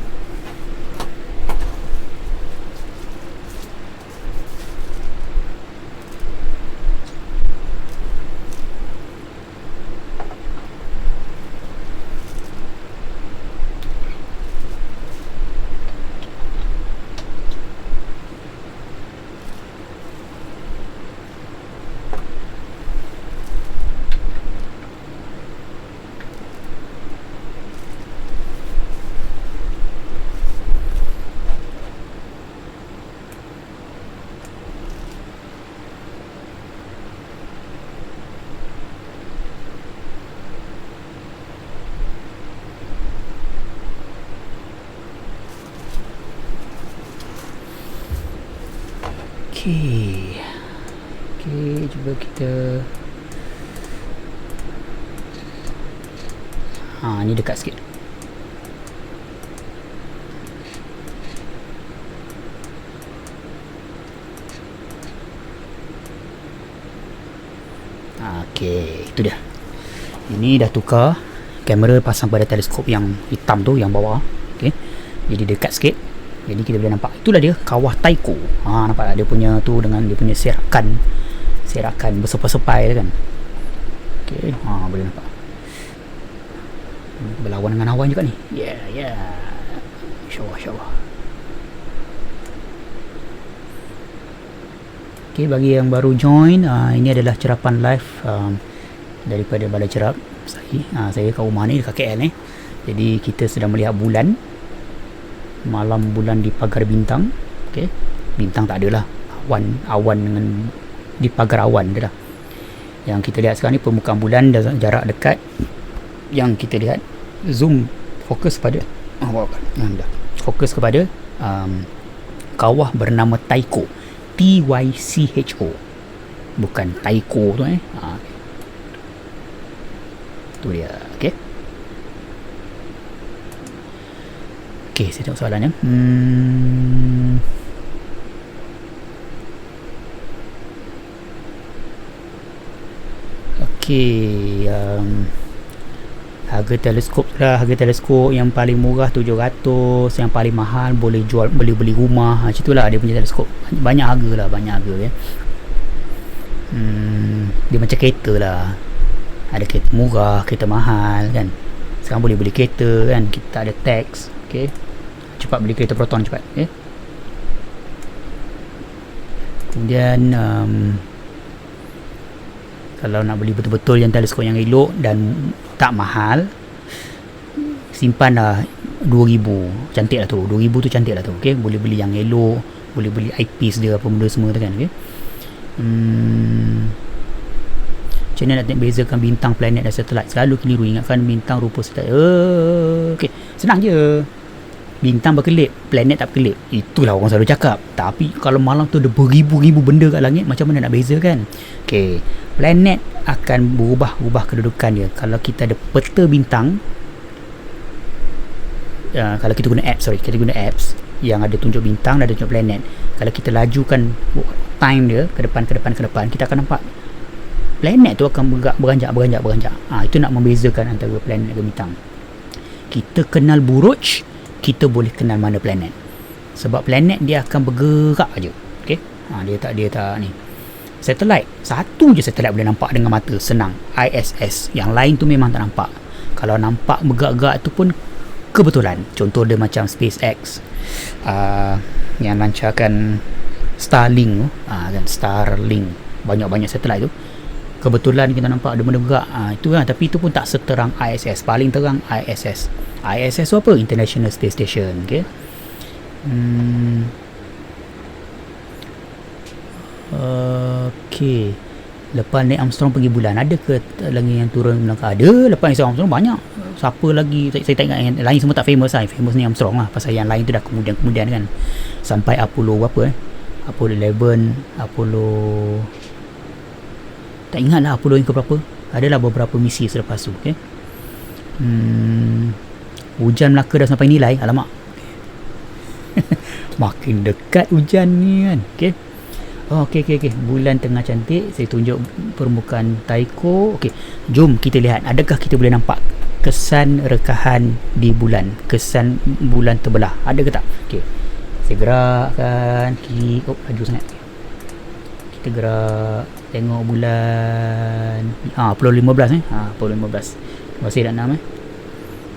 Okey. Okey, cuba kita ni dekat sikit. Okey, itu dia. Ini dah tukar kamera pasang pada teleskop yang hitam tu, yang bawah. Okey. Jadi dekat sikit. Jadi kita boleh nampak. Itulah dia kawah Tycho. Nampak tak dia punya tu dengan dia punya serakan bersepai-sepai kan. Okey, boleh nampak. Berlawan dengan awan juga ni. Yeah. Insya-Allah. Okey, bagi yang baru join, ini adalah cerapan live daripada Balai Cerap. Saya kat rumah ni dekat KL ni. Jadi kita sedang melihat bulan. Malam bulan di pagar bintang. Okey. Bintang tak adalah. Awan dengan di pagar awan dia dah. Yang kita lihat sekarang ni permukaan bulan jarak dekat. Yang kita lihat zoom fokus pada fokus kepada kawah bernama Tycho. Tycho. Bukan Tycho tu tu dia. Okey. Okey, saya tengok soalannya. Okey, harga teleskop yang paling murah 700, yang paling mahal boleh beli rumah. Macam itulah dia punya teleskop. Banyak harga ya. Dia macam kereta lah. Ada kereta murah, kereta mahal kan. Sekarang boleh beli kereta kan, kita tak ada tax. Okey. Cepat beli kereta Proton cepat, okey. Kemudian kalau nak beli betul-betul yang teleskop yang elok dan tak mahal, simpanlah 2000. Cantik lah tu. 2000 tu cantik lah tu. Okey, boleh beli yang elok, boleh beli eyepiece dia apa benda semua tu kan, okey. Macam mana nak bezakan bintang, planet dan satelit? Selalu keliru, ingatkan bintang rupa satelit. Okey, senang je. Bintang berkelip, planet tak berkelip. Itulah orang selalu cakap. Tapi kalau malam tu ada beribu-ribu benda kat langit, macam mana nak bezakan? Okey, planet akan berubah kedudukan dia. Kalau kita ada peta bintang, kalau kita guna apps yang ada tunjuk bintang dan ada tunjuk planet. Kalau kita lajukan time dia ke depan, kita akan nampak planet tu akan beranjak. Itu nak membezakan antara planet dan bintang. Kita kenal buruj, kita boleh kenal mana planet. Sebab planet dia akan bergerak aja. Okey. Dia tak ni. Satelit, satu je satelit boleh nampak dengan mata, senang. ISS. Yang lain tu memang tak nampak. Kalau nampak bergerak-gerak tu pun kebetulan. Contoh dia macam SpaceX yang lancarkan Starlink tu, kan, Starlink. Banyak-banyak satelit tu. Kebetulan kita nampak ada benda bergerak. Itu kan, tapi itu pun tak seterang ISS. Paling terang ISS. ISS tu apa? International Space Station. Okey. Okey. Lepas Neil Armstrong pergi bulan, ada ke lagi yang turun Melaka? Ada. Lepas Neil Armstrong banyak. Siapa lagi? Saya tak ingat. Yang lain semua tak famous lah. Famous Neil Armstrong lah. Pasal yang lain tu dah kemudian kan. Sampai Apollo berapa Apollo 11, Apollo, tak ingat lah Apollo yang ke berapa. Adalah beberapa misi selepas tu. Okay. Hujan Melaka dah sampai nilai. Alamak. Makin dekat hujan ni kan. Okay. Okey. Bulan tengah cantik. Saya tunjuk permukaan Tycho. Okey. Jom kita lihat. Adakah kita boleh nampak kesan rekahan di bulan? Kesan bulan terbelah. Ada ke tak? Okey. Saya gerakkan kiri. Laju sangat. Kita gerak. Tengok bulan. Apollo 15 Apollo 15. Masih dah 6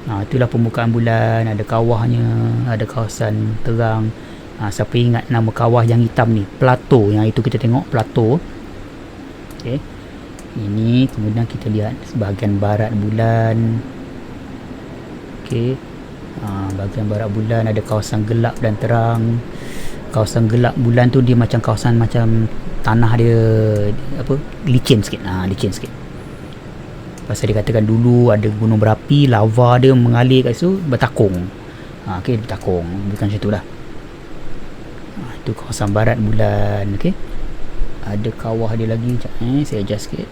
itulah permukaan bulan. Ada kawahnya. Ada kawasan terang. Siapa ingat nama kawah yang hitam ni? Plato. Yang itu kita tengok Plato. Okay. Ini kemudian kita lihat sebahagian barat bulan. Okay. Bahagian barat bulan ada kawasan gelap dan terang. Kawasan gelap bulan tu dia macam kawasan macam tanah dia apa? Licin sikit. Licin sikit. Pasal dia katakan dulu ada gunung berapi, lava dia mengalir kat situ bertakung. Okey, bertakung. Bukan macam tu lah. Itu Itu kawasan barat bulan. Okey, ada kawah dia lagi. Sekejap, saya adjust sikit.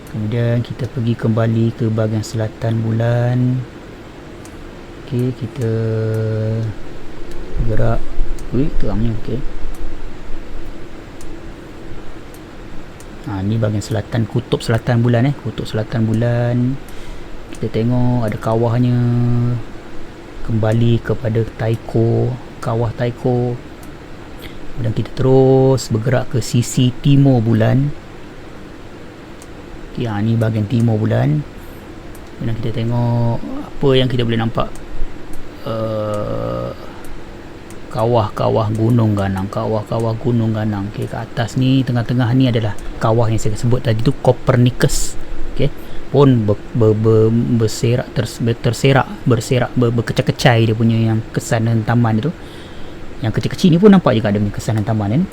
Kemudian kita pergi kembali ke bahagian selatan bulan. Okey, kita gerak. Terangnya. Okey, ni bahagian selatan, kutub selatan bulan. Kutub selatan bulan. Kita tengok ada kawahnya. Kembali kepada Tycho, kawah Tycho. Kemudian kita terus bergerak ke sisi timur bulan. Okay, ni bahagian timur bulan. Kemudian kita tengok apa yang kita boleh nampak. Kawah-kawah gunung ganang, kawah-kawah gunung ganang. Okay, ke atas ni, tengah-tengah ni adalah kawah yang saya sebut tadi tu, Copernicus. Okay, pun berserak, berkecai-kecai dia punya yang kesan hentaman tu. Yang kecil-kecil ni pun nampak juga ada punya kesan hentaman kan.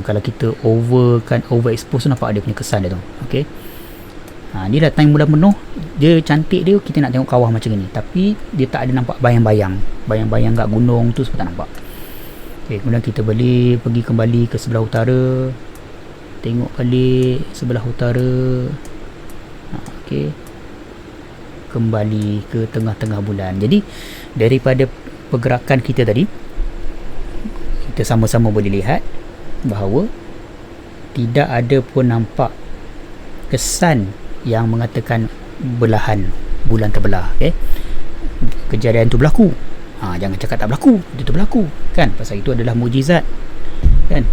Kalau kita overexpose tu nampak ada punya kesan dia tu. Okey. Ni dah time bulan penuh, dia cantik dia, kita nak tengok kawah macam ni, tapi dia tak ada nampak bayang-bayang kat gunung tu, sebab tak nampak. Okey, kemudian kita boleh pergi kembali ke sebelah utara. Tengok balik sebelah utara. Okey, kembali ke tengah-tengah bulan. Jadi daripada pergerakan kita tadi, kita sama-sama boleh lihat bahawa tidak ada pun nampak kesan yang mengatakan belahan bulan terbelah. Okay? Kejadian tu berlaku. Jangan cakap tak berlaku, itu berlaku kan, pasal itu adalah mukjizat kan.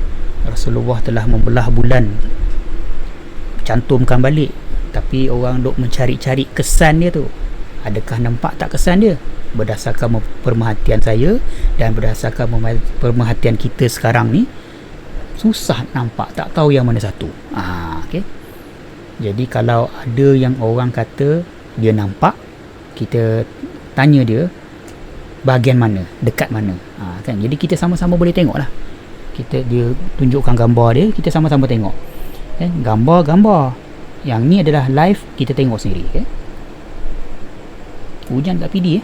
Rasulullah telah membelah bulan, cantumkan balik, tapi orang duk mencari-cari kesan dia tu. Adakah nampak tak kesan dia? Berdasarkan pemerhatian saya dan berdasarkan pemerhatian kita sekarang ni, susah nampak, tak tahu yang mana satu. Okay. Jadi kalau ada yang orang kata dia nampak, kita tanya dia bahagian mana, dekat mana. Kan? Jadi kita sama-sama boleh tengok lah. Dia tunjukkan gambar dia, kita sama-sama tengok. Gambar-gambar. Yang ni adalah live, kita tengok sendiri. Hujan kat PD.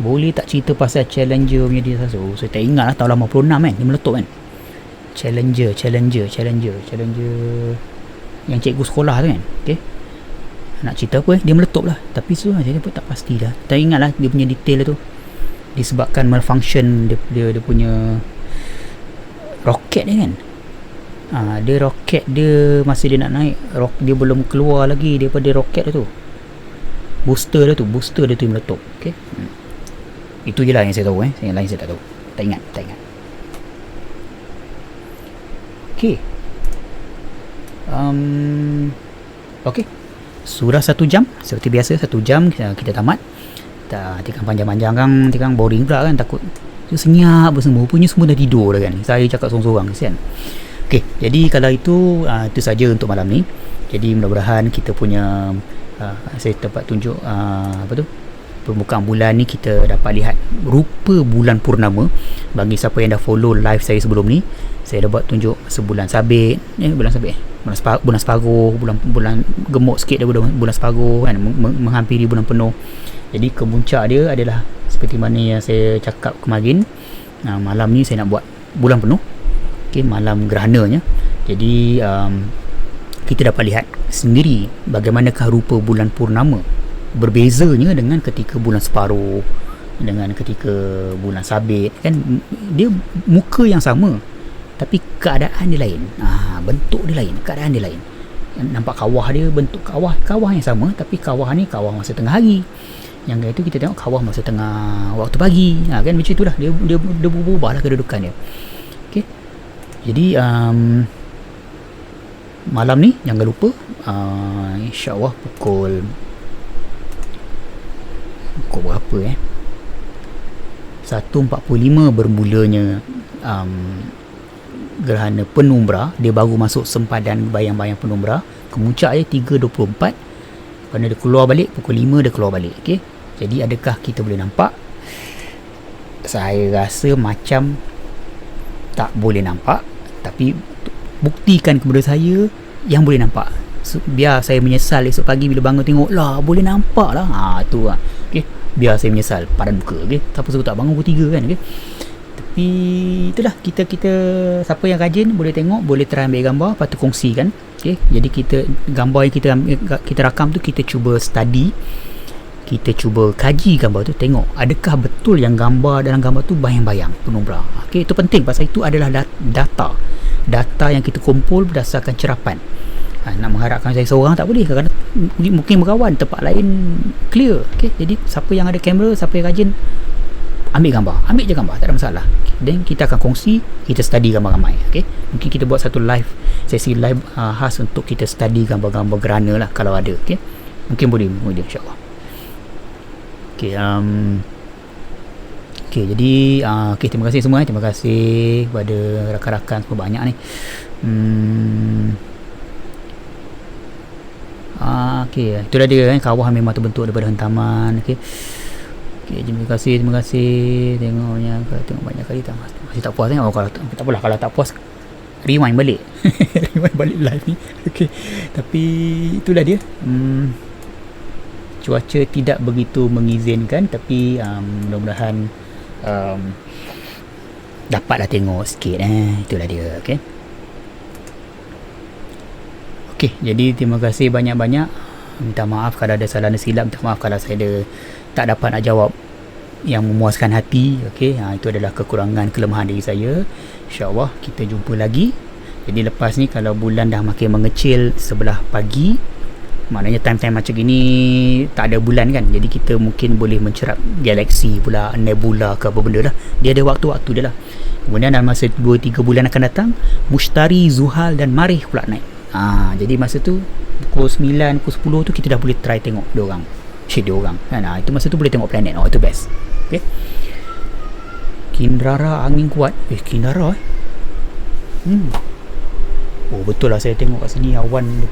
Boleh tak cerita pasal Challenger punya dia? Saya tak ingat lah, tahun 86 kan, dia meletup kan. Challenger yang cikgu sekolah tu kan. Okay, nak cerita apa dia meletup lah, tapi saya pun tak pasti dah, tak ingat lah dia punya detail tu. Disebabkan malfunction dia punya roket dia kan. Dia roket dia, masa dia nak naik, dia belum keluar lagi daripada roket dia tu, booster dia tu yang meletup. Okay, itu je lah yang saya tahu. Yang lain saya tak tahu, tak ingat. Okay. Okay, surah 1 jam. Seperti biasa 1 jam kita tamat. Tak tikang panjang-panjang kan, tikang boring pula kan, takut senyap semua, punya semua dah tidur dah kan, saya cakap sorang-sorang kesian. Okay, jadi kalau itu saja untuk malam ni. Jadi mudah-mudahan kita punya saya dapat tunjuk permukaan bulan ni, kita dapat lihat rupa bulan purnama. Bagi siapa yang dah follow live saya sebelum ni, saya dah buat tunjuk sebulan sabit, bulan separuh, bulan gemuk sikit daripada bulan separuh kan, menghampiri bulan penuh. Jadi kemuncak dia adalah seperti mana yang saya cakap kemarin. Malam ni saya nak buat bulan penuh. Okay, malam gerhananya. Jadi kita dapat lihat sendiri bagaimanakah rupa bulan purnama. Berbezanya dengan ketika bulan separuh, dengan ketika bulan sabit kan, dia muka yang sama tapi keadaan dia lain. Bentuk dia lain, keadaan dia lain. Nampak kawah dia, bentuk kawah yang sama, tapi kawah ni kawah masa tengah hari. Yang itu kita tengok kawah masa tengah waktu pagi. Kan macam itulah, dia berubah lah kedudukan dia. Okey. Jadi malam ni jangan lupa insya-Allah pukul berapa 1.45 bermulanya gerhana penumbra. Dia baru masuk sempadan bayang-bayang penumbra. Kemuncak dia 3.24. Kerana dia keluar balik pukul 5, dia keluar balik. Okay? Jadi adakah kita boleh nampak? Saya rasa macam tak boleh nampak, tapi buktikan kepada saya yang boleh nampak. Biar saya menyesal esok pagi bila bangun tengok lah boleh nampak lah. Tu lah. Okay. biar saya menyesal pada muka. Okay? Siapa suruh tak bangun pukul 3 kan. Okay? Tapi itulah, kita siapa yang rajin boleh tengok, boleh try ambil gambar, lepas tu kongsikan. Okay? Jadi gambar yang kita rakam tu, kita cuba study, kita cuba kaji gambar tu, tengok adakah betul yang gambar dalam gambar tu bayang-bayang penumbra. Okay? Itu penting, pasal itu adalah data yang kita kumpul berdasarkan cerapan. Nak mengharapkan saya seorang tak boleh, kerana mungkin berkawan tempat lain clear. Okay? Jadi siapa yang ada kamera, siapa yang rajin, ambil je gambar, tak ada masalah. Then kita akan kongsi, kita study gambar ramai. Okay? Mungkin kita buat satu sesi live khas untuk kita study gambar-gambar gerhana lah kalau ada. Okay? Mungkin boleh insyaAllah. Okay, jadi terima kasih semua. Terima kasih kepada rakan-rakan semua, banyak ni. Itulah dia kan, kawah memang terbentuk daripada hentaman. Terima kasih. Tengok banyak kali tak, masih tak puas kan? Kalau tak apalah, kalau tak puas rewind balik live ni. Tapi itulah dia. Cuaca tidak begitu mengizinkan, tapi mudah-mudahan dapatlah tengok sikit. Itulah dia. Jadi terima kasih banyak-banyak. Minta maaf kalau ada salah dan silap. Minta maaf kalau saya tak dapat nak jawab yang memuaskan hati. Itu adalah kekurangan, kelemahan diri saya. InsyaAllah kita jumpa lagi. Jadi lepas ni kalau bulan dah makin mengecil sebelah pagi, maknanya time-time macam gini tak ada bulan kan, jadi kita mungkin boleh mencerap galaksi pula, nebula ke apa benda lah. Dia ada waktu-waktu dia lah. Kemudian dalam masa 2-3 bulan akan datang, Mushtari, Zuhal dan Marikh pula naik. Jadi masa tu pukul 9, pukul 10 tu kita dah boleh try tengok diorang kan. Itu masa tu boleh tengok planet. Itu best. Kinrara angin kuat. Kinrara Oh betul lah, saya tengok kat sini awan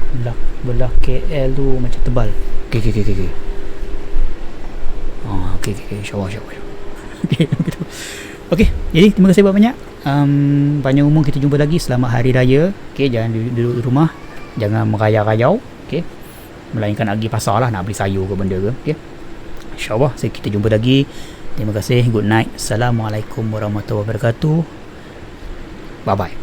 belah KL tu macam tebal. InsyaAllah. Jadi terima kasih banyak. Panjang umur, kita jumpa lagi. Selamat Hari Raya. Jangan duduk di rumah, jangan merayau-rayau. Melainkan pergi pasar lah, nak beli sayur ke benda ke. InsyaAllah kita jumpa lagi. Terima kasih. Good night. Assalamualaikum warahmatullahi wabarakatuh. Bye bye.